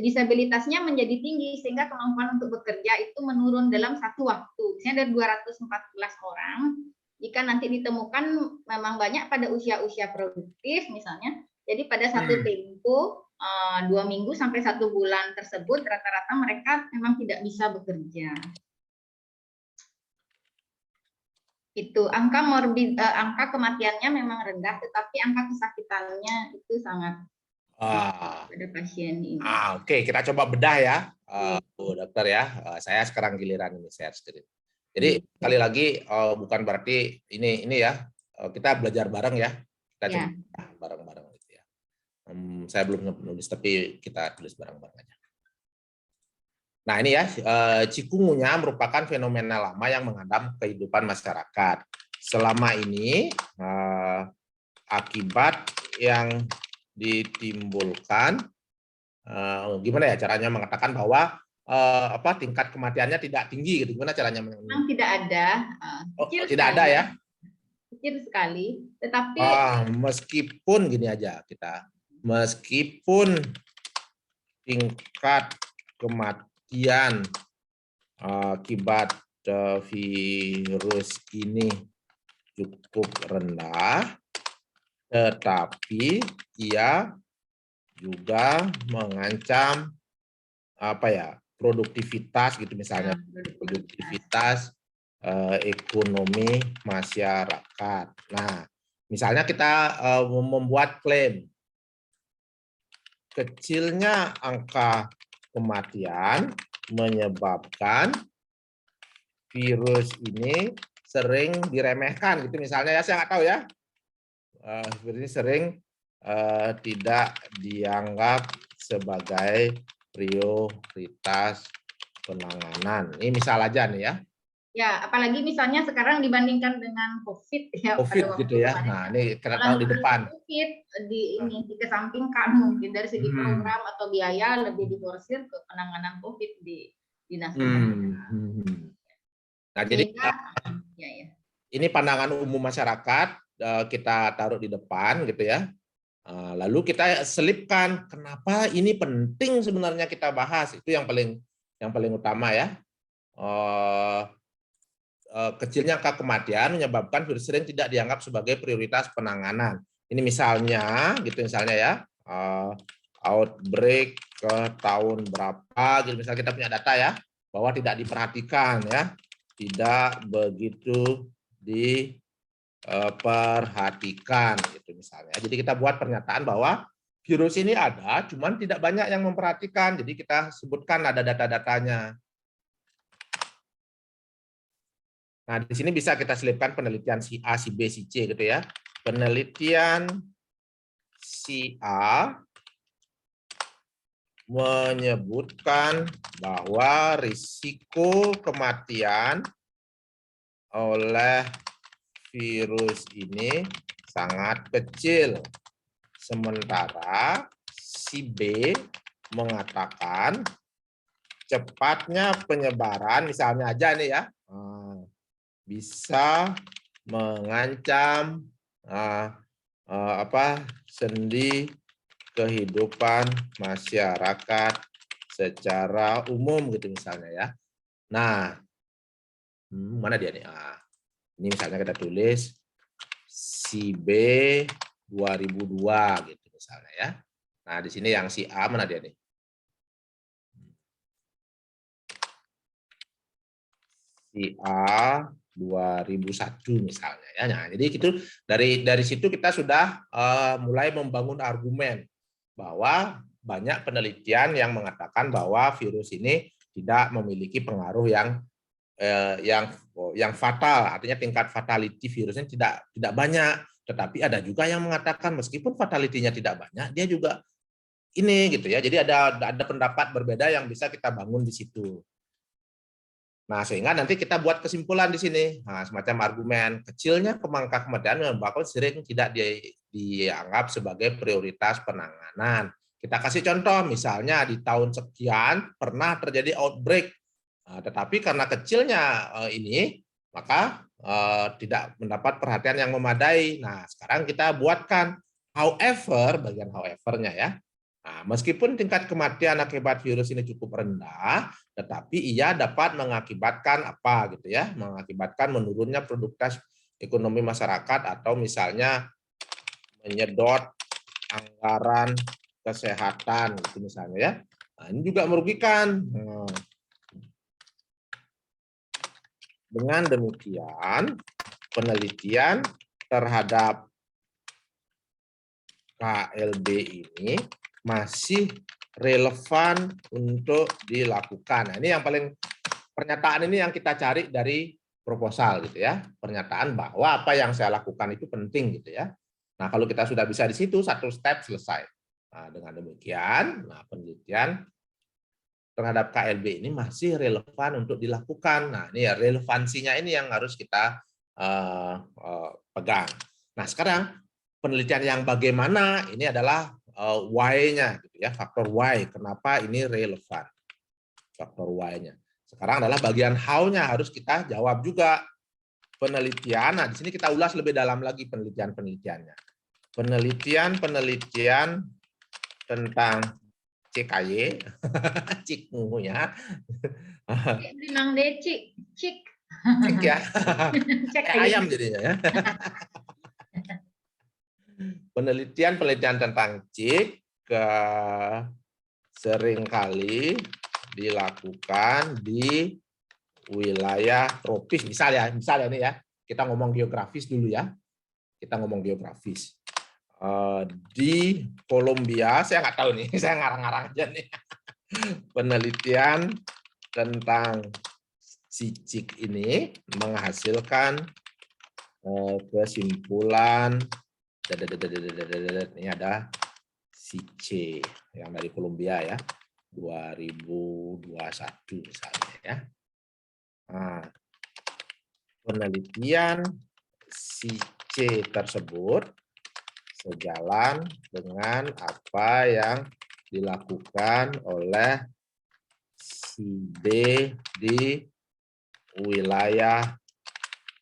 disabilitasnya menjadi tinggi sehingga kemampuan untuk bekerja itu menurun dalam satu waktu. Misalnya dari 214 orang, jika nanti ditemukan memang banyak pada usia-usia produktif misalnya, jadi pada satu tempo 2 minggu sampai 1 bulan tersebut rata-rata mereka memang tidak bisa bekerja. Itu angka kematiannya memang rendah, tetapi angka kesakitannya itu sangat pada pasien ini. Oke, kita coba bedah ya, Bu Dokter ya. Saya sekarang giliran ini share screen. Jadi sekali lagi bukan berarti ini ya, kita belajar bareng ya. Kita coba bareng-bareng gitu ya. Saya belum nulis tapi kita tulis bareng-bareng aja. Nah ini ya, chikungunya merupakan fenomena lama yang mengadang kehidupan masyarakat. Selama ini akibat yang ditimbulkan, gimana ya caranya mengatakan bahwa tingkat kematiannya tidak tinggi gitu. Gimana caranya? Memang tidak ada. Tidak ada ya? Kecil sekali, tetapi meskipun gini aja kita, meskipun tingkat kematian akibat virus ini cukup rendah, tetapi ia juga mengancam produktivitas gitu misalnya, produktivitas ekonomi masyarakat. Nah, misalnya kita membuat klaim kecilnya angka kematian menyebabkan virus ini sering diremehkan gitu misalnya ya, saya nggak tahu ya, virus ini sering tidak dianggap sebagai prioritas penanganan. Ini misal aja nih ya. Ya, apalagi misalnya sekarang dibandingkan dengan COVID ya. COVID gitu ya. Nah, ini kita tahu di depan. COVID dikesampingkan mungkin dari segi program atau biaya lebih diforsir ke penanganan COVID di dinas kesehatan. Nah, jadi ini pandangan umum masyarakat kita taruh di depan gitu ya. Lalu kita selipkan kenapa ini penting sebenarnya kita bahas, itu yang paling utama ya. Kecilnya angka kematian menyebabkan virus sering tidak dianggap sebagai prioritas penanganan. Ini misalnya gitu misalnya ya, outbreak ke tahun berapa, gitu. Misalnya kita punya data ya, bahwa tidak diperhatikan ya, tidak begitu diperhatikan, gitu misalnya. Jadi kita buat pernyataan bahwa virus ini ada, cuman tidak banyak yang memperhatikan. Jadi kita sebutkan ada data-datanya. Nah, di sini bisa kita selipkan penelitian si A, si B, si C gitu ya. Penelitian si A menyebutkan bahwa risiko kematian oleh virus ini sangat kecil. Sementara si B mengatakan cepatnya penyebaran, misalnya aja nih ya, bisa mengancam sendi kehidupan masyarakat secara umum gitu misalnya ya. Nah, mana dia nih? Ini misalnya kita tulis si B 2002 gitu misalnya ya. Nah, di sini yang si A mana dia nih? Si A 2001 misalnya ya. Nah, jadi itu dari situ kita sudah mulai membangun argumen bahwa banyak penelitian yang mengatakan bahwa virus ini tidak memiliki pengaruh yang fatal, artinya tingkat fatality virusnya tidak banyak. Tetapi ada juga yang mengatakan meskipun fatality-nya tidak banyak, dia juga ini gitu ya. Jadi ada pendapat berbeda yang bisa kita bangun di situ. Nah, sehingga nanti kita buat kesimpulan di sini. Nah, semacam argumen kecilnya angka kematian bakal sering tidak dianggap sebagai prioritas penanganan. Kita kasih contoh, misalnya di tahun sekian pernah terjadi outbreak, tetapi karena kecilnya ini, maka tidak mendapat perhatian yang memadai. Nah, sekarang kita buatkan however, bagian however-nya ya. Nah, meskipun tingkat kematian akibat virus ini cukup rendah, tetapi ia dapat mengakibatkan apa gitu ya? Mengakibatkan menurunnya produktivitas ekonomi masyarakat atau misalnya menyedot anggaran kesehatan gitu misalnya ya. Nah, ini juga merugikan. Dengan demikian, penelitian terhadap KLB ini masih relevan untuk dilakukan. Nah, ini yang paling pernyataan ini yang kita cari dari proposal gitu ya. Pernyataan bahwa apa yang saya lakukan itu penting gitu ya. Nah, kalau kita sudah bisa di situ satu step selesai. Nah, dengan demikian, penelitian terhadap KLB ini masih relevan untuk dilakukan. Nah, ini ya relevansinya ini yang harus kita pegang. Nah, sekarang penelitian yang bagaimana ini adalah why-nya gitu ya, faktor why, kenapa ini relevan. Faktor why-nya. Sekarang adalah bagian how-nya harus kita jawab juga. Penelitian, nah di sini kita ulas lebih dalam lagi penelitiannya. Penelitian tentang CKY, cikmu ya. Nang deh cik. Cik ya. Kayak ayam jadinya ya. Penelitian tentang cik seringkali dilakukan di wilayah tropis. Misalnya ini ya, kita ngomong geografis dulu ya. Kita ngomong geografis. Di Kolombia, saya nggak tahu nih, saya ngarang-ngarang aja nih. Penelitian tentang cicik ini menghasilkan kesimpulan, ini ada si C yang dari Kolombia ya, 2021 misalnya ya. Nah, penelitian si C tersebut sejalan dengan apa yang dilakukan oleh si D di wilayah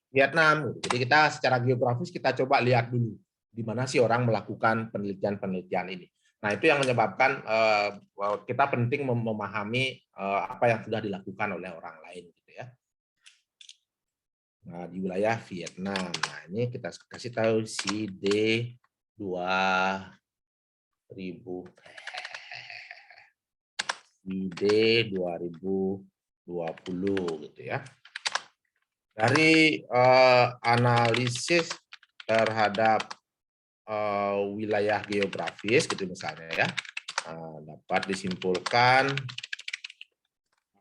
Vietnam. Jadi kita secara geografis kita coba lihat dulu di mana sih orang melakukan penelitian ini. Nah, itu yang menyebabkan kita penting memahami apa yang sudah dilakukan oleh orang lain gitu ya. Nah, di wilayah Vietnam. Nah, ini kita kasih tahu si D 2000. ID 2020 gitu ya. Dari analisis terhadap wilayah geografis gitu misalnya ya, dapat disimpulkan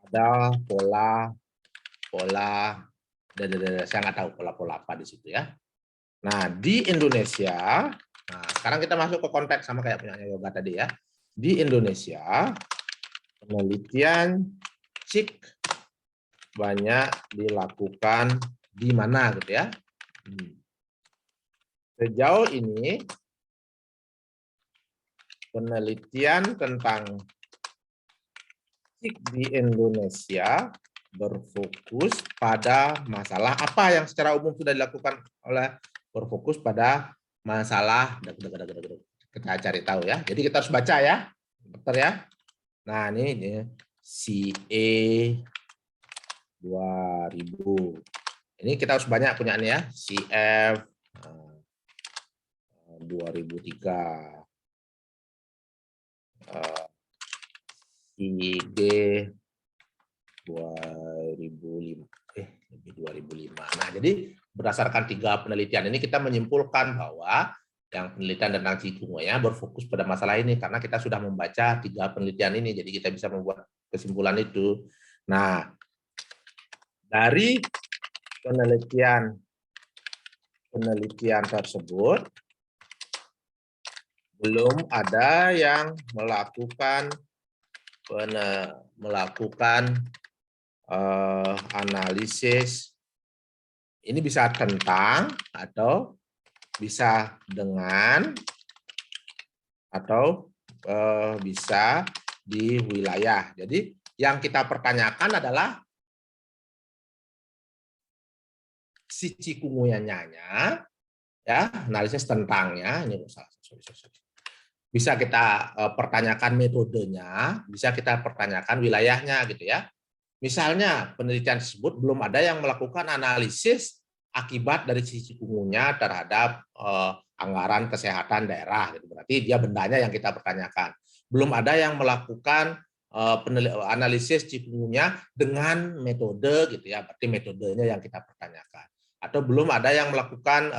ada pola saya nggak tahu pola-pola apa di situ ya. Nah di Indonesia, nah sekarang kita masuk ke konteks sama kayak punya Yoga tadi ya. Di Indonesia penelitian CIK banyak dilakukan di mana gitu ya. Sejauh ini penelitian tentang CIK di Indonesia berfokus pada masalah apa yang secara umum sudah dilakukan oleh berfokus pada masalah kita cari tahu ya. Jadi kita harus baca ya, dokter ya. Nah ini CE 2000. Ini kita harus banyak punya nih ya, CF 2003. IG 2005 lebih 2005. Nah, jadi berdasarkan 3 penelitian ini kita menyimpulkan bahwa yang penelitian tentang cikungunya berfokus pada masalah ini karena kita sudah membaca 3 penelitian ini, jadi kita bisa membuat kesimpulan itu. Nah, dari penelitian tersebut belum ada yang melakukan analisis. Ini bisa tentang atau bisa dengan atau bisa di wilayah. Jadi yang kita pertanyakan adalah si cikungunya ya, analisis tentangnya. Ini bisa kita pertanyakan metodenya, bisa kita pertanyakan wilayahnya gitu ya. Misalnya penelitian tersebut belum ada yang melakukan analisis akibat dari cikungunya terhadap anggaran kesehatan daerah, gitu. Berarti dia bendanya yang kita pertanyakan. Belum ada yang melakukan analisis cikungunya dengan metode gitu ya, berarti metodenya yang kita pertanyakan. Atau belum ada yang melakukan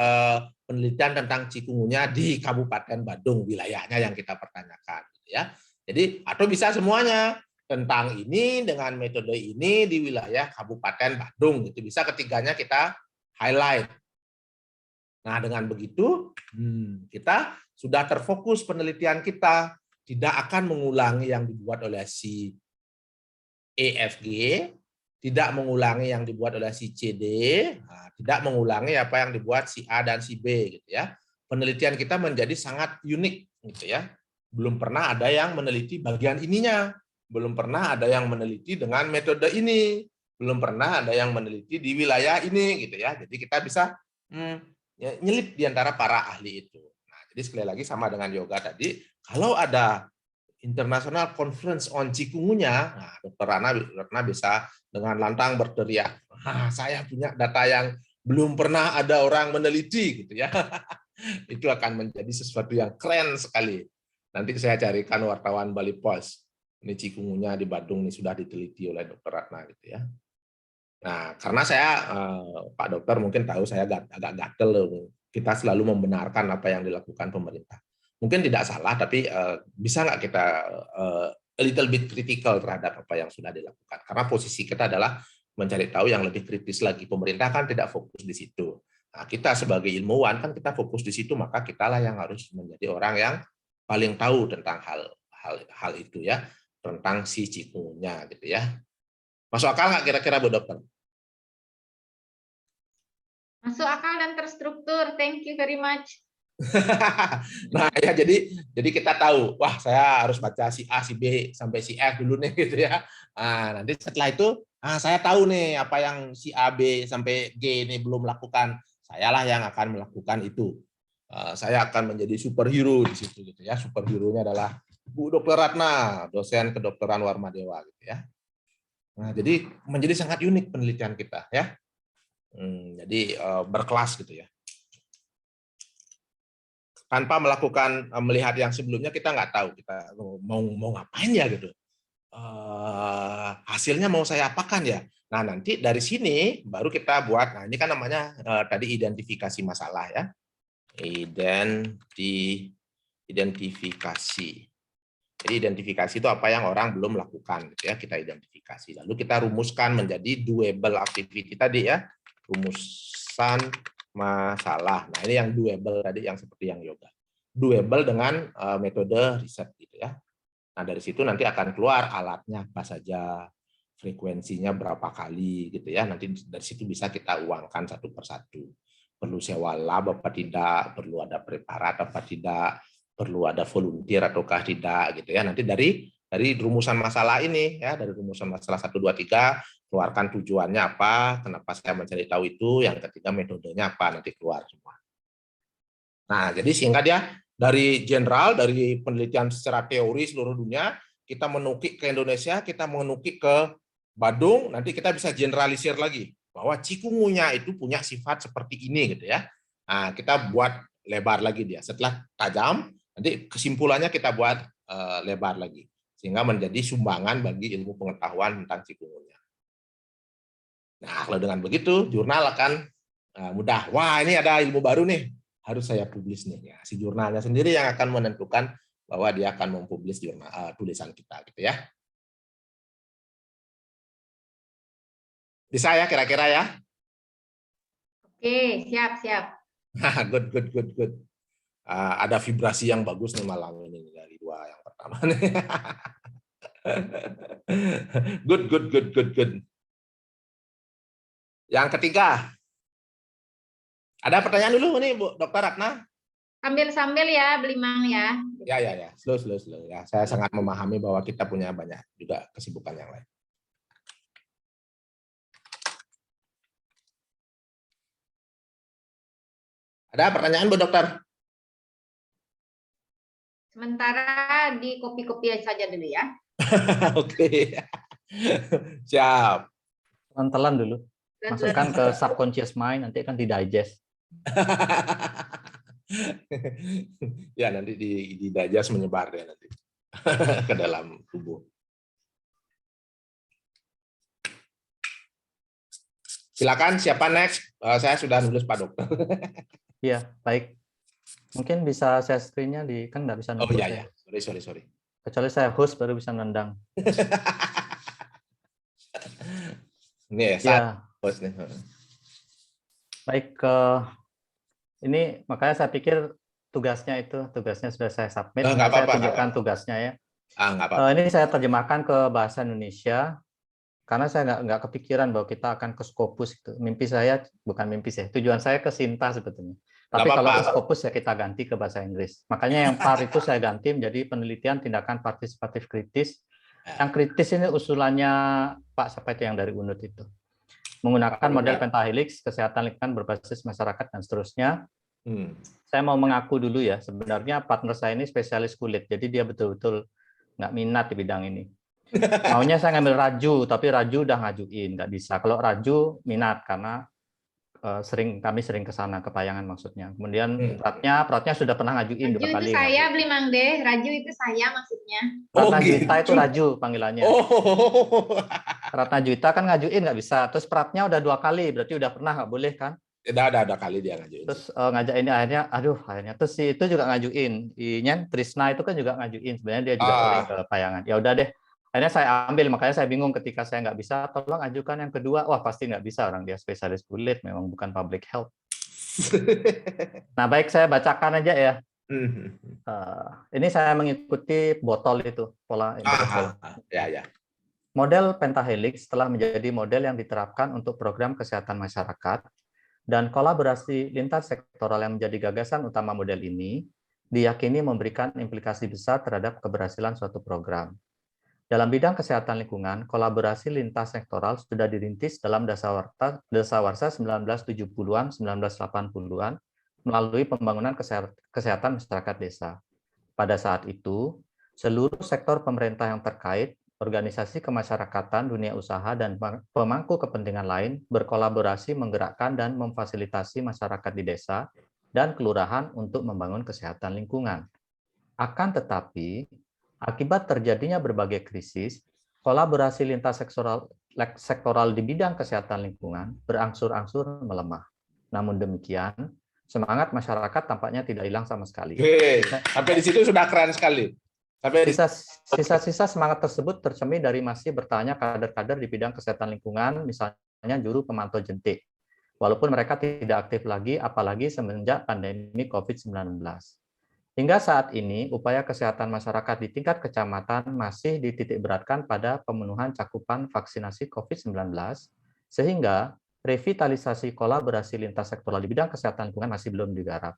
penelitian tentang cikungunya di Kabupaten Badung, wilayahnya yang kita pertanyakan gitu ya. Jadi atau bisa semuanya tentang ini dengan metode ini di wilayah Kabupaten Badung gitu. Bisa ketiganya kita highlight. Nah, dengan begitu kita sudah terfokus penelitian kita, tidak akan mengulangi yang dibuat oleh si EFG, tidak mengulangi yang dibuat oleh si CD, tidak mengulangi apa yang dibuat si A dan si B gitu ya. Penelitian kita menjadi sangat unik gitu ya. Belum pernah ada yang meneliti bagian ininya, belum pernah ada yang meneliti dengan metode ini, belum pernah ada yang meneliti di wilayah ini gitu ya. Jadi kita bisa nyelip di antara para ahli itu. Nah, jadi sekali lagi sama dengan yoga tadi, kalau ada International Conference on Cikungunya, nah, Dr. Ratna bisa dengan lantang berteriak, saya punya data yang belum pernah ada orang meneliti gitu ya. Itu akan menjadi sesuatu yang keren sekali. Nanti saya carikan wartawan Bali Post. Ini cikungunya di Badung ini sudah diteliti oleh Dr. Ratna gitu ya. Nah, karena saya Pak Dokter mungkin tahu saya agak gatel, kita selalu membenarkan apa yang dilakukan pemerintah. Mungkin tidak salah, tapi bisa nggak kita a little bit critical terhadap apa yang sudah dilakukan? Karena posisi kita adalah mencari tahu yang lebih kritis lagi. Pemerintah kan tidak fokus di situ. Nah, kita sebagai ilmuwan kan kita fokus di situ, maka kitalah yang harus menjadi orang yang paling tahu tentang hal itu ya, tentang si cikungunya gitu ya. Masuk akal nggak kira-kira Bu Dokter? Masuk akal dan terstruktur. Thank you very much. Nah ya jadi kita tahu, wah saya harus baca si A, si B sampai si F dulu nih gitu ya. Nah, nanti setelah itu saya tahu nih apa yang si A, B sampai G ini belum lakukan. Sayalah yang akan melakukan itu. Saya akan menjadi superhero di situ gitu ya. Superhero-nya adalah Bu Dr. Ratna, dosen kedokteran Warmadewa gitu ya. Nah, jadi menjadi sangat unik penelitian kita ya. Jadi berkelas gitu ya. Tanpa melakukan melihat yang sebelumnya kita nggak tahu kita mau ngapain ya gitu. hasilnya mau saya apakan ya? Nah, nanti dari sini baru kita buat, nah ini kan namanya tadi identifikasi masalah ya. Identifikasi. Jadi identifikasi itu apa yang orang belum lakukan, gitu ya, kita identifikasi. Lalu kita rumuskan menjadi doable activity tadi ya, rumusan masalah. Nah ini yang doable tadi, yang seperti yang yoga. Doable dengan metode riset gitu ya. Nah dari situ nanti akan keluar alatnya apa saja, frekuensinya berapa kali gitu ya. Nanti dari situ bisa kita uangkan satu persatu. Perlu sewa lab apa tidak, perlu ada preparat apa tidak, perlu ada volunteer ataukah tidak gitu ya. Nanti dari rumusan masalah ini ya, dari rumusan masalah 1 2 3 keluarkan tujuannya apa, kenapa saya mencari tahu itu, yang ketiga metodenya apa, nanti keluar semua. Nah, jadi sehingga dia dari general, dari penelitian secara teori seluruh dunia, kita menukik ke Indonesia, kita menukik ke Badung, nanti kita bisa generalisir lagi bahwa cikungunya itu punya sifat seperti ini gitu ya. Nah, kita buat lebar lagi dia. Setelah tajam, nanti kesimpulannya kita buat lebar lagi sehingga menjadi sumbangan bagi ilmu pengetahuan tentang cikungunya. Nah, kalau dengan begitu jurnal akan mudah. Wah, ini ada ilmu baru nih, harus saya publis nih. Ya, si jurnalnya sendiri yang akan menentukan bahwa dia akan mempublis jurnal tulisan kita gitu ya. Bisa ya kira-kira ya? Oke, siap. Good. Ada vibrasi yang bagus nih malam ini dari dua yang pertama nih. Good. Yang ketiga. Ada pertanyaan dulu nih Bu Dr. Ratna? Sambil ya, beli mang ya. Ya. Slow ya. Saya sangat memahami bahwa kita punya banyak juga kesibukan yang lain. Ada pertanyaan Bu Dokter? Sementara di kopi-kopi saja dulu ya. Oke. Siap. Telan dulu. Masukkan ke subconscious mind, nanti akan di-digest. Ya, nanti di digest menyebar ya nanti ke dalam tubuh. Silakan, siapa next? Saya sudah nulis Pak Dokter. Iya, baik. Mungkin bisa share screen-nya kan nggak bisa Oh nembus iya. Sorry. Kecuali saya host baru bisa nendang. Ini ya, Ya. host nih. Baik, ini makanya saya pikir tugasnya sudah saya submit. Nggak Saya apa-apa, tunjukkan tugasnya ya. Nggak apa-apa. Ini saya terjemahkan ke bahasa Indonesia karena saya nggak kepikiran bahwa kita akan ke Scopus itu. Tujuan saya ke Sinta sebetulnya. Tapi kalau ke Scopus ya kita ganti ke bahasa Inggris. Makanya yang PAR itu saya ganti menjadi penelitian tindakan partisipatif kritis. Yang kritis ini usulannya Pak siapa itu yang dari UNUD itu. Menggunakan model pentahelix, kesehatan lingkungan berbasis masyarakat dan seterusnya. Saya mau mengaku dulu ya, sebenarnya partner saya ini spesialis kulit, jadi dia betul-betul nggak minat di bidang ini. Maunya saya ngambil Raju, tapi Raju udah ngajuin, nggak bisa. Kalau Raju minat karena kami sering ke sana, ke Payangan maksudnya. Kemudian Pratnya sudah pernah ngajuin 2 kali. Raju itu saya beli Mang De, Raju itu saya maksudnya. Ratna Juwita itu Raju panggilannya. Ratna Juwita kan ngajuin nggak bisa. Terus Pratnya udah 2 kali, berarti udah pernah nggak boleh kan? Ada kali dia ngajuin. Terus ngajak ini akhirnya terus si itu juga ngajuin. Inyen Trisna itu kan juga ngajuin. Sebenarnya dia juga sering ke Payangan. Ya udah deh. Akhirnya saya ambil, makanya saya bingung ketika saya nggak bisa, tolong ajukan yang kedua. Wah pasti nggak bisa, orang dia spesialis kulit, memang bukan public health. Nah baik, saya bacakan aja ya. Ini saya mengikuti botol itu, pola botol. Ya. Model pentahelix telah menjadi model yang diterapkan untuk program kesehatan masyarakat, dan kolaborasi lintas sektoral yang menjadi gagasan utama model ini diyakini memberikan implikasi besar terhadap keberhasilan suatu program. Dalam bidang kesehatan lingkungan, kolaborasi lintas sektoral sudah dirintis dalam dasawarsa 1970-an, 1980-an melalui pembangunan kesehatan masyarakat desa. Pada saat itu, seluruh sektor pemerintah yang terkait, organisasi kemasyarakatan, dunia usaha, dan pemangku kepentingan lain berkolaborasi menggerakkan dan memfasilitasi masyarakat di desa dan kelurahan untuk membangun kesehatan lingkungan. Akan tetapi, akibat terjadinya berbagai krisis, kolaborasi lintas sektoral di bidang kesehatan lingkungan berangsur-angsur melemah. Namun demikian, semangat masyarakat tampaknya tidak hilang sama sekali. Sampai di situ sudah keren sekali. Sisa-sisa semangat tersebut tercermin dari masih bertanya kader-kader di bidang kesehatan lingkungan, misalnya juru pemantau jentik. Walaupun mereka tidak aktif lagi, apalagi semenjak pandemi COVID-19. Hingga saat ini, upaya kesehatan masyarakat di tingkat kecamatan masih dititikberatkan pada pemenuhan cakupan vaksinasi COVID-19, sehingga revitalisasi kolaborasi lintas sektoral di bidang kesehatan lingkungan masih belum digarap.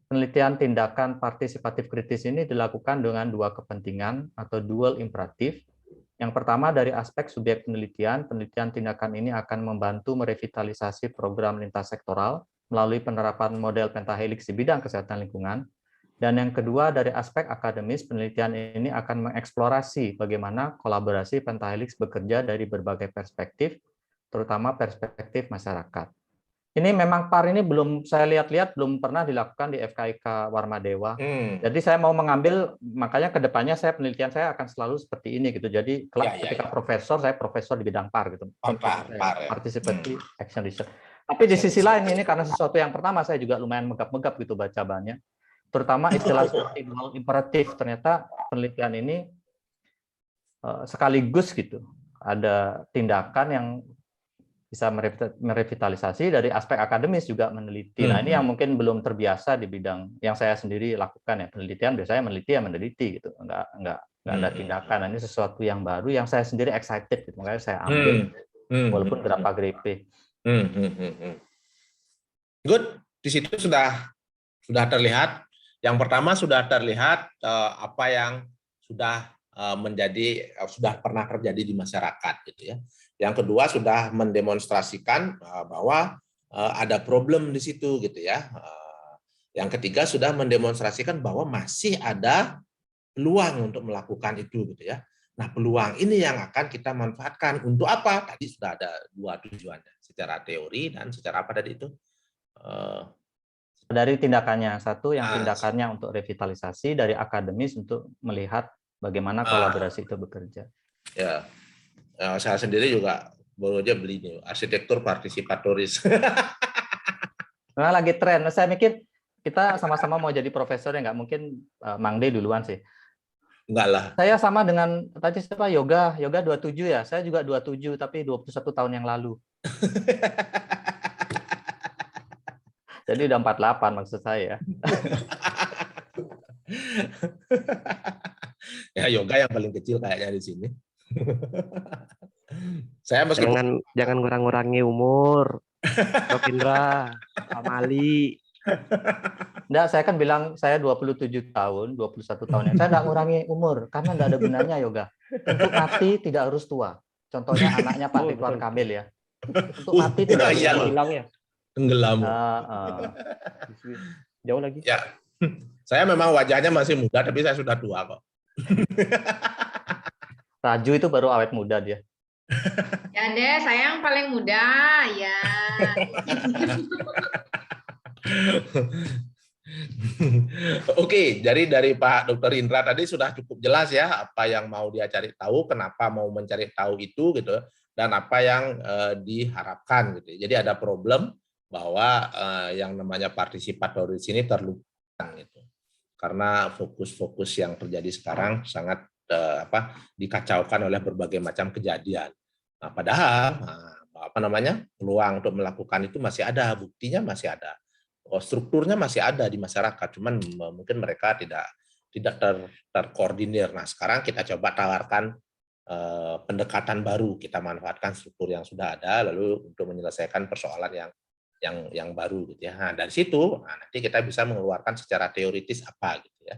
Penelitian tindakan partisipatif kritis ini dilakukan dengan dua kepentingan atau dual imperatif. Yang pertama, dari aspek subjek penelitian tindakan ini akan membantu merevitalisasi program lintas sektoral melalui penerapan model pentahelix di bidang kesehatan lingkungan. Dan yang kedua, dari aspek akademis, penelitian ini akan mengeksplorasi bagaimana kolaborasi pentahelix bekerja dari berbagai perspektif, terutama perspektif masyarakat. Ini memang PAR ini belum saya lihat-lihat belum pernah dilakukan di FKIK Warmadewa. Jadi saya mau mengambil, makanya ke depannya penelitian saya akan selalu seperti ini gitu. Jadi ketika profesor, saya profesor di bidang PAR gitu. Participatory Action Research. Tapi di sisi lain ini karena sesuatu yang pertama saya juga lumayan megap-megap gitu baca bahannya. Terutama istilah seperti dual imperatif, ternyata penelitian ini sekaligus gitu. Ada tindakan yang bisa merevitalisasi dari aspek akademis juga meneliti. Nah, ini yang mungkin belum terbiasa di bidang yang saya sendiri lakukan ya. Penelitian biasanya meneliti gitu. Enggak ada tindakan. Nah, ini sesuatu yang baru yang saya sendiri excited gitu. Makanya saya ambil walaupun grepe. Good. Di situ sudah terlihat. Yang pertama sudah terlihat apa yang sudah sudah pernah terjadi di masyarakat gitu ya. Yang kedua sudah mendemonstrasikan bahwa ada problem di situ gitu ya. Yang ketiga sudah mendemonstrasikan bahwa masih ada peluang untuk melakukan itu gitu ya. Nah, peluang ini yang akan kita manfaatkan untuk apa? Tadi sudah ada dua tujuannya, secara teori dan secara apa tadi itu? Dari tindakannya, satu yang tindakannya untuk revitalisasi, dari akademis untuk melihat bagaimana kolaborasi itu bekerja. Ya, saya sendiri juga baru aja beli nih, arsitektur partisipatoris. Nah, lagi tren. Saya mikir kita sama-sama mau jadi profesor ya, nggak mungkin Mang De duluan sih. Enggak lah. Saya sama dengan tadi siapa yoga 27 ya. Saya juga 27 tapi 21 tahun yang lalu. Jadi udah 48 maksud saya. Ya yoga yang paling kecil kayaknya di sini. Saya meskipun jangan ngurang-ngurangi umur. Dok Indra, Pak Mali. Enggak, saya kan bilang saya 27 tahun, 21 tahun. Saya enggak ngurangi umur karena enggak ada gunanya yoga. Untuk mati tidak harus tua. Contohnya anaknya Pak Ridwan Kamil ya. Untuk mati tidak harus hilang ya. Tenggelam. Jauh lagi. Ya, saya memang wajahnya masih muda, tapi saya sudah tua kok. Raju itu baru awet muda dia. Ya deh, saya yang paling muda ya. Oke, jadi dari Pak Dr. Indra tadi sudah cukup jelas ya apa yang mau dia cari tahu, kenapa mau mencari tahu itu gitu, dan apa yang diharapkan gitu. Jadi ada problem bahwa yang namanya partisipatoris ini terlupakan gitu. Karena fokus-fokus yang terjadi sekarang sangat dikacaukan oleh berbagai macam kejadian. Nah, padahal peluang untuk melakukan itu masih ada, buktinya masih ada. Strukturnya masih ada di masyarakat, cuman mungkin mereka tidak terkoordinir. Nah, sekarang kita coba tawarkan pendekatan baru, kita manfaatkan struktur yang sudah ada lalu untuk menyelesaikan persoalan yang baru gitu ya. Nah, dari situ nanti kita bisa mengeluarkan secara teoritis apa gitu ya.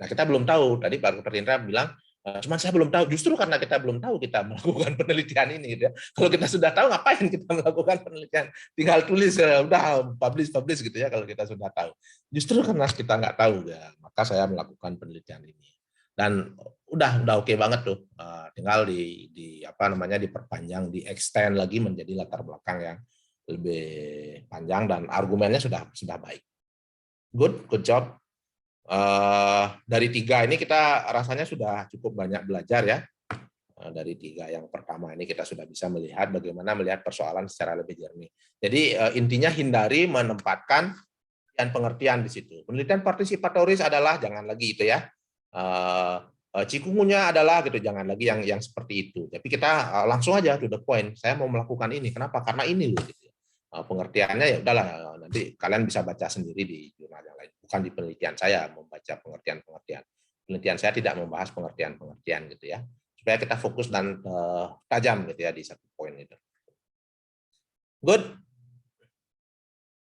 Nah, kita belum tahu. Tadi Pak Dr. Indra bilang cuman saya belum tahu. Justru karena kita belum tahu kita melakukan penelitian ini gitu ya. Kalau kita sudah tahu ngapain kita melakukan penelitian? Tinggal tulis udah publish gitu ya kalau kita sudah tahu. Justru karena kita nggak tahu ya, maka saya melakukan penelitian ini. Dan udah oke banget tuh. Tinggal diperpanjang, di-extend lagi menjadi latar belakang yang lebih panjang dan argumennya sudah baik. Good job. Dari 3 ini kita rasanya sudah cukup banyak belajar ya. Dari 3 yang pertama ini kita sudah bisa melihat bagaimana melihat persoalan secara lebih jernih. Jadi intinya hindari menempatkan pengertian di situ. Penelitian partisipatoris adalah jangan lagi itu ya. Cikungunya adalah gitu, jangan lagi yang seperti itu. Tapi kita langsung aja to the point. Saya mau melakukan ini. Kenapa? Karena ini loh. Gitu. Pengertiannya ya udahlah, nanti kalian bisa baca sendiri di jurnal yang lain. Bukan di penelitian saya membaca pengertian-pengertian. Penelitian saya tidak membahas pengertian-pengertian gitu ya. Supaya kita fokus dan tajam gitu ya di satu poin itu. Good.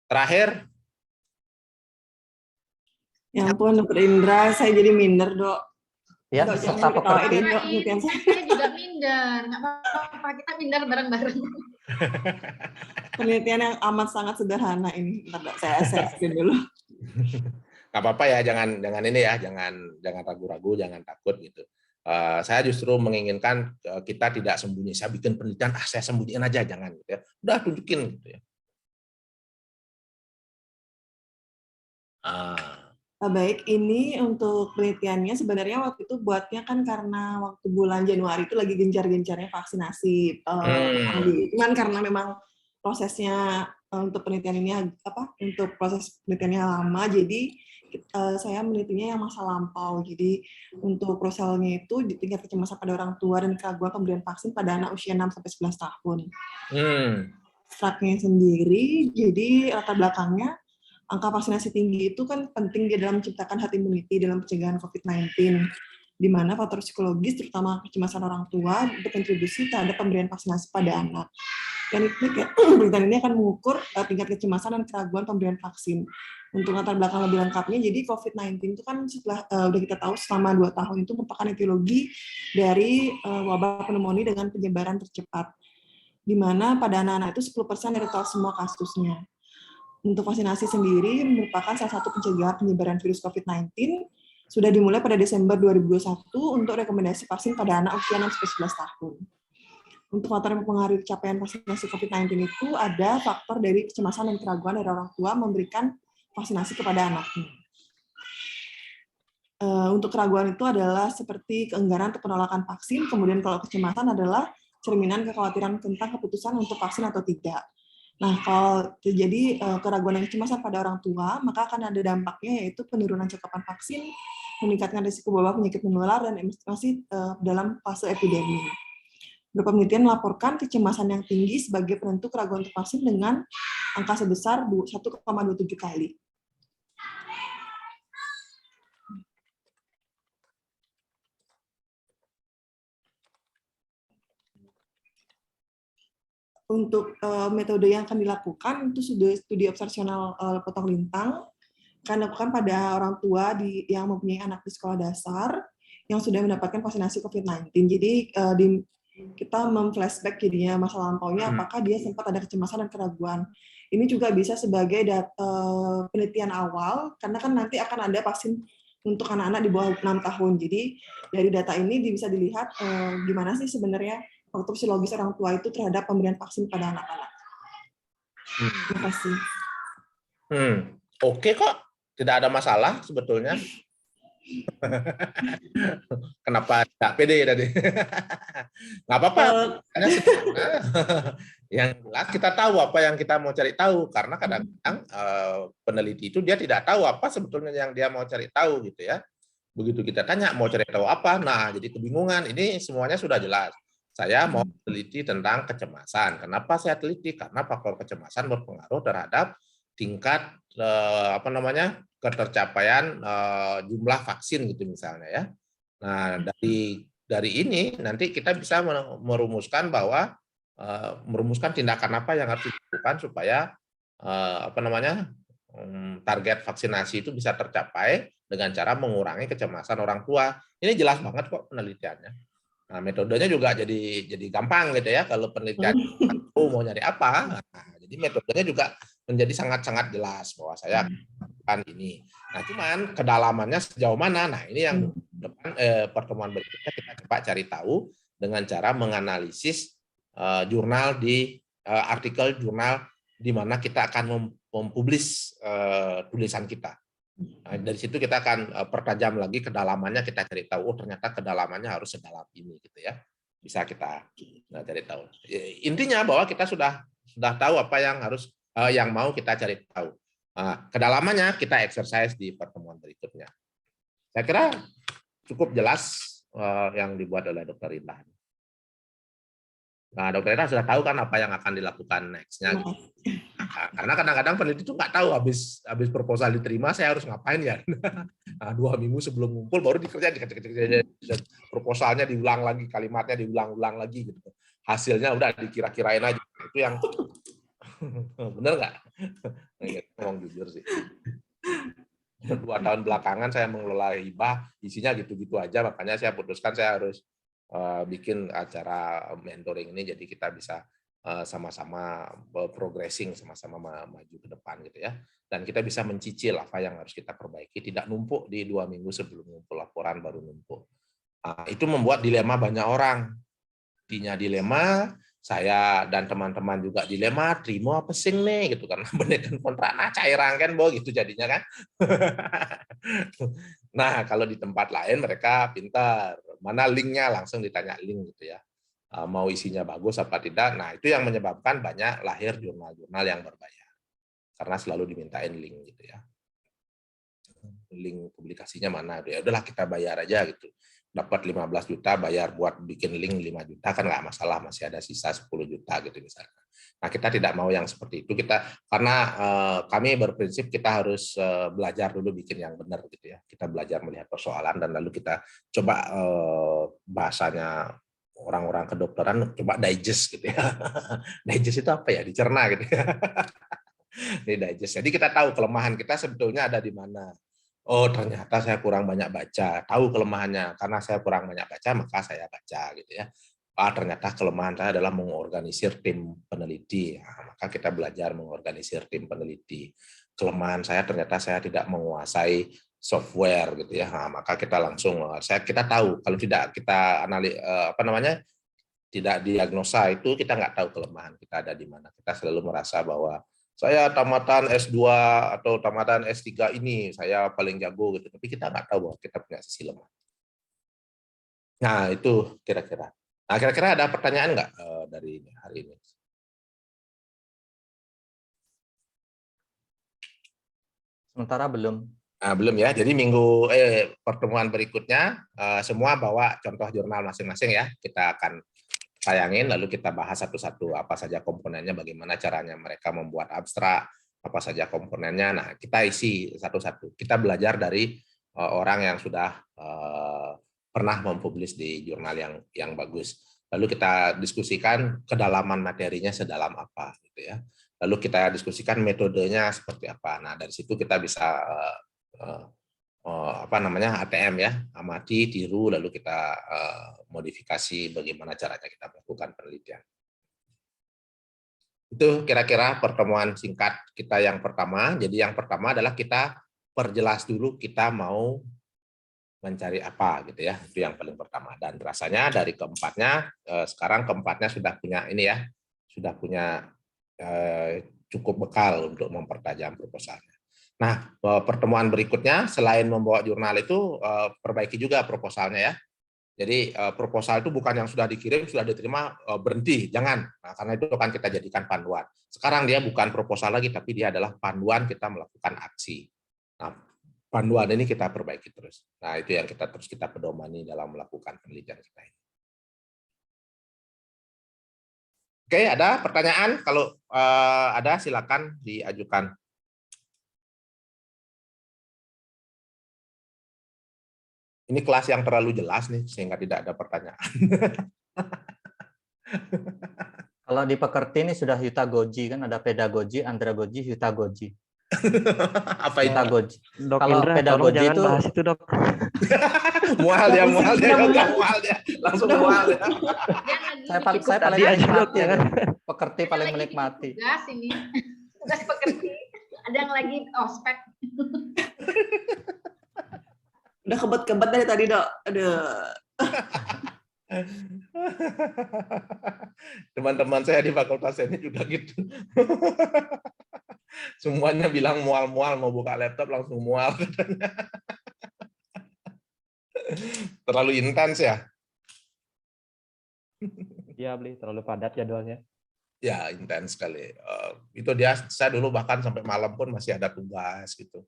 Terakhir. Ya ampun, Dr. Indra, saya jadi minder, Dok. Ya, Dok, serta jangan ketawain, pekerti. Dok, penelitian saya. Saya juga minder, nggak apa-apa, kita minder bareng-bareng. Penelitian yang amat sangat sederhana ini. Bentar, Dok, saya assessment dulu. Nggak apa-apa ya, jangan ini ya, jangan ragu-ragu, jangan takut gitu. Saya justru menginginkan kita tidak sembunyi. Saya bikin penelitian, saya sembunyiin aja, jangan gitu ya. Udah tunjukin gitu ya. Baik, ini untuk penelitiannya sebenarnya waktu itu buatnya kan karena waktu bulan Januari itu lagi gencar-gencarnya vaksinasi. Cuman karena memang prosesnya untuk penelitian ini untuk proses penelitiannya lama, jadi saya menelitinya yang masa lampau. Jadi untuk proselnya itu di tingkat kecemasan pada orang tua dan keraguan pemberian vaksin pada anak usia 6-11 tahun. Abstraknya sendiri, jadi latar belakangnya angka vaksinasi tinggi itu kan penting di dalam menciptakan herd immunity dalam pencegahan COVID-19, di mana faktor psikologis terutama kecemasan orang tua berkontribusi terhadap pemberian vaksinasi pada anak. Dan penelitian ini akan mengukur tingkat kecemasan dan keraguan pemberian vaksin. Untuk latar belakang lebih lengkapnya, jadi COVID-19 itu kan setelah udah kita tahu selama 2 tahun itu merupakan etiologi dari wabah pneumonia dengan penyebaran tercepat, di mana pada anak-anak itu 10% dari total semua kasusnya. Untuk vaksinasi sendiri merupakan salah satu pencegahan penyebaran virus COVID-19, sudah dimulai pada Desember 2021 untuk rekomendasi vaksin pada anak usia 6-11 tahun. Untuk faktor yang mempengaruhi capaian vaksinasi COVID-19 itu ada faktor dari kecemasan dan keraguan dari orang tua memberikan vaksinasi kepada anaknya. Untuk keraguan itu adalah seperti keengganan atau penolakan vaksin, kemudian kalau kecemasan adalah cerminan kekhawatiran tentang keputusan untuk vaksin atau tidak. Nah, kalau terjadi keraguan dan kecemasan pada orang tua, maka akan ada dampaknya yaitu penurunan cakupan vaksin, meningkatkan risiko wabah penyakit menular, dan masih dalam fase epidemi. Beberapa penelitian melaporkan kecemasan yang tinggi sebagai penentu keraguan untuk vaksin dengan angka sebesar 1,27 kali. Untuk metode yang akan dilakukan itu sudah studi observasional potong lintang, akan dilakukan pada orang tua yang mempunyai anak di sekolah dasar yang sudah mendapatkan vaksinasi COVID-19. Jadi kita memflashback jadinya masa lampaunya, apakah dia sempat ada kecemasan dan keraguan. Ini juga bisa sebagai penelitian awal, karena kan nanti akan ada vaksin untuk anak-anak di bawah 6 tahun. Jadi dari data ini bisa dilihat gimana sih sebenarnya faktor psikologis orang tua itu terhadap pemberian vaksin pada anak-anak. Terima kasih. Oke kok, tidak ada masalah sebetulnya. Kenapa tidak pede tadi? Nggak apa-apa. Yang jelas kita tahu apa yang kita mau cari tahu, karena kadang-kadang peneliti itu dia tidak tahu apa sebetulnya yang dia mau cari tahu gitu ya. Begitu kita tanya mau cari tahu apa, nah jadi kebingungan. Ini semuanya sudah jelas. Saya mau teliti tentang kecemasan. Kenapa saya teliti? Karena faktor kecemasan berpengaruh terhadap tingkat ketercapaian jumlah vaksin gitu misalnya ya. Nah, dari ini nanti kita bisa merumuskan bahwa merumuskan tindakan apa yang harus dilakukan supaya target vaksinasi itu bisa tercapai dengan cara mengurangi kecemasan orang tua. Ini jelas banget kok penelitiannya. Nah, metodenya juga jadi gampang gitu ya. Kalau penelitian mau nyari apa, nah, jadi metodenya juga menjadi sangat-sangat jelas bahwa saya akan ini. Nah, cuman kedalamannya sejauh mana? Nah, ini yang depan pertemuan berikutnya kita coba cari tahu dengan cara menganalisis jurnal artikel jurnal di mana kita akan mempublish tulisan kita. Nah, dari situ kita akan pertajam lagi kedalamannya, kita cari tahu, oh ternyata kedalamannya harus sedalam ini gitu ya. bisa kita cari tahu. Intinya bahwa kita sudah tahu apa yang mau kita cari tahu. Kedalamannya kita exercise di pertemuan berikutnya. Saya kira cukup jelas yang dibuat oleh Dr. Indah. Nah, Dr. Indah sudah tahu kan apa yang akan dilakukan next-nya. Gitu. Karena kadang-kadang peneliti itu nggak tahu habis proposal diterima saya harus ngapain ya. Nah, 2 minggu sebelum ngumpul baru dikerjain, proposalnya diulang lagi, kalimatnya diulang-ulang lagi gitu. Hasilnya udah dikira-kirain aja. Itu yang bener nggak? Ngomong jujur sih. 2 tahun belakangan saya mengelola hibah, isinya gitu-gitu aja, makanya saya putuskan saya harus bikin acara mentoring ini, jadi kita bisa sama-sama progressing, sama-sama maju ke depan gitu ya. Dan kita bisa mencicil apa yang harus kita perbaiki, tidak numpuk di 2 minggu sebelum ngumpul laporan baru numpuk. Itu membuat dilema banyak orang. Dilema, saya dan teman-teman juga dilema, terima apa sing nih gitu kan, benekan kontrak nah cairan kan boh gitu jadinya kan. Nah kalau di tempat lain mereka pintar, mana linknya langsung ditanya link gitu ya, mau isinya bagus apa tidak. Nah itu yang menyebabkan banyak lahir jurnal-jurnal yang berbayar karena selalu dimintain link gitu ya, link publikasinya mana, ya udahlah kita bayar aja gitu. Dapat 15 juta bayar buat bikin link 5 juta kan nggak masalah, masih ada sisa 10 juta gitu misalnya. Nah kita tidak mau yang seperti itu, karena kami berprinsip kita harus belajar dulu bikin yang benar gitu ya. Kita belajar melihat persoalan dan lalu kita coba bahasanya orang-orang kedokteran coba digest gitu ya. Digest itu apa ya? Dicerna gitu ya. Ini digest. Jadi kita tahu kelemahan kita sebetulnya ada di mana. Oh ternyata saya kurang banyak baca, tahu kelemahannya, karena saya kurang banyak baca maka saya baca gitu ya. Ternyata kelemahan saya adalah mengorganisir tim peneliti, maka kita belajar mengorganisir tim peneliti. Kelemahan saya ternyata saya tidak menguasai software gitu ya, maka kita kita tahu kalau tidak kita tidak diagnosa itu kita nggak tahu kelemahan kita ada di mana. Kita selalu merasa bahwa saya tamatan S2 atau tamatan S3 ini saya paling jago gitu, tapi kita nggak tahu bahwa kita punya sisi lemah. Nah itu kira-kira. Nah kira-kira ada pertanyaan nggak dari hari ini? Sementara belum. Nah, belum ya. Jadi pertemuan berikutnya semua bawa contoh jurnal masing-masing ya. Kita akan tayangin, lalu kita bahas satu-satu apa saja komponennya, bagaimana caranya mereka membuat abstrak, apa saja komponennya. Nah, kita isi satu-satu. Kita belajar dari orang yang sudah pernah mempublish di jurnal yang bagus. Lalu kita diskusikan kedalaman materinya sedalam apa, gitu ya. Lalu kita diskusikan metodenya seperti apa. Nah, dari situ kita bisa ATM ya, amati, tiru, lalu kita modifikasi bagaimana caranya kita melakukan penelitian. Itu kira-kira pertemuan singkat kita yang pertama. Jadi yang pertama adalah kita perjelas dulu kita mau mencari apa gitu ya, itu yang paling pertama. Dan rasanya dari keempatnya, sekarang keempatnya sudah punya ini ya, sudah punya cukup bekal untuk mempertajam proposalnya. Nah, pertemuan berikutnya selain membawa jurnal itu perbaiki juga proposalnya ya. Jadi proposal itu bukan yang sudah dikirim, sudah diterima berhenti, jangan. Nah, karena itu akan kita jadikan panduan. Sekarang dia bukan proposal lagi, tapi dia adalah panduan kita melakukan aksi. Nah, panduan ini kita perbaiki terus. Nah, itu yang kita pedomani dalam melakukan penelitian kita ini. Oke, ada pertanyaan? Kalau ada silakan diajukan. Ini kelas yang terlalu jelas nih, sehingga tidak ada pertanyaan. Kalau di pekerti ini sudah Hutagoji, kan ada pedagogi, andragogi, Hutagoji. Apa itu? Hutagoji. Dok Kalau Indra, pedagogi jangan itu bahas itu, Dok. mual dia, langsung mual ya. Saya paling tadi aja, Dok, menikmati. jangan. Pekerti paling menikmati. Tugas ini, tugas pekerti. Ada yang lagi ospek. Udah kebet-kebet dari tadi, Dok. Aduh. Teman-teman saya di fakultas ini juga gitu. Semuanya bilang mual-mual, mau buka laptop langsung mual katanya. Terlalu intens ya. Iya, beli terlalu padat jadwalnya. Ya, intens sekali. Itu dia, saya dulu bahkan sampai malam pun masih ada tugas gitu.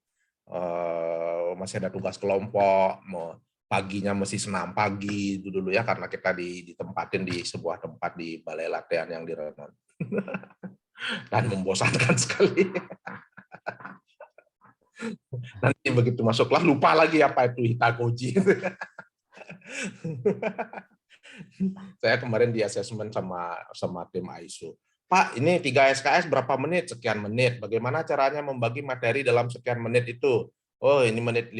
Masih ada tugas kelompok, paginya mesti senam pagi itu dulu ya, karena kita ditempatin di sebuah tempat di balai latihan yang di Renon. Dan membosankan sekali. Nanti begitu masuklah lupa lagi apa itu Hitagoji. Saya kemarin di asesmen sama tim ISO. Pak, ini 3 SKS berapa menit? Sekian menit. Bagaimana caranya membagi materi dalam sekian menit itu? Oh, ini 15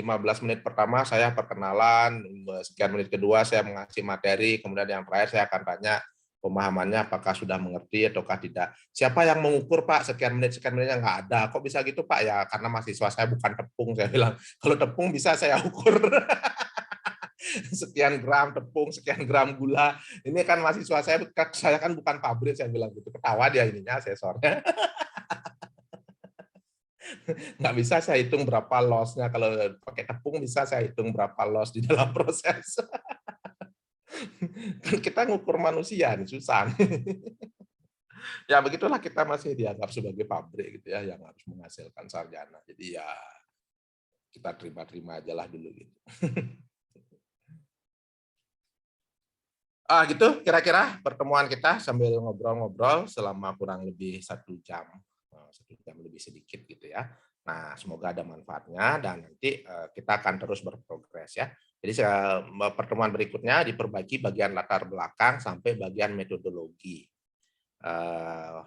menit pertama saya perkenalan, sekian menit kedua saya mengasih materi, kemudian yang terakhir saya akan tanya pemahamannya apakah sudah mengerti ataukah tidak. Siapa yang mengukur, Pak? Sekian menitnya nggak ada. Kok bisa gitu, Pak? Ya karena mahasiswa saya bukan tepung, saya bilang. Kalau tepung bisa saya ukur. Sekian gram tepung, sekian gram gula. Ini kan mahasiswa saya kan bukan pabrik, saya bilang gitu. Ketawa dia ininya, asesornya. Nggak bisa saya hitung berapa loss-nya. Kalau pakai tepung bisa saya hitung berapa loss di dalam proses. Kita ngukur manusia, susah. Ya begitulah, kita masih dianggap sebagai pabrik gitu ya, yang harus menghasilkan sarjana. Jadi ya kita terima-terima aja lah dulu gitu. Gitu kira-kira pertemuan kita sambil ngobrol-ngobrol selama kurang lebih 1 jam lebih sedikit gitu ya. Nah, semoga ada manfaatnya dan nanti kita akan terus berprogres ya. Jadi pertemuan berikutnya diperbaiki bagian latar belakang sampai bagian metodologi.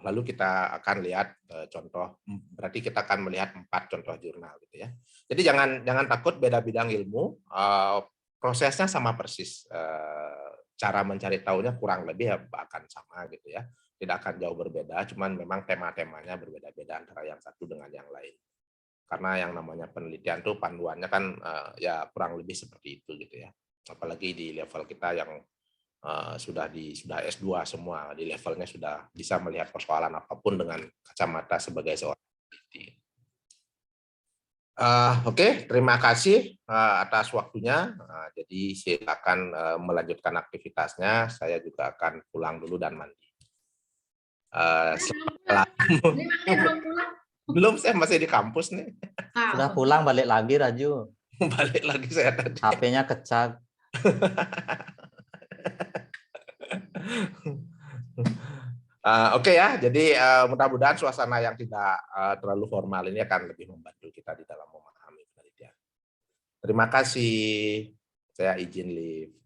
Lalu kita akan lihat contoh, berarti kita akan melihat 4 contoh jurnal gitu ya. Jadi jangan takut beda bidang ilmu, prosesnya sama persis. Cara mencari tahunya kurang lebih ya akan sama gitu ya, tidak akan jauh berbeda, cuman memang tema-temanya berbeda-beda antara yang satu dengan yang lain. Karena yang namanya penelitian tuh panduannya kan ya kurang lebih seperti itu gitu ya. Apalagi di level kita yang sudah S2 semua, di levelnya sudah bisa melihat persoalan apapun dengan kacamata sebagai seorang peneliti. Oke, terima kasih atas waktunya. Jadi silakan melanjutkan aktivitasnya. Saya juga akan pulang dulu dan mandi. Belum, saya masih di kampus nih. Sudah pulang, balik lagi Raju. Balik lagi saya tadi. HP-nya kecak. Oke ya, jadi mudah-mudahan suasana yang tidak terlalu formal ini akan lebih membantu kita di dalam memahami penelitian. Terima kasih, saya izin live.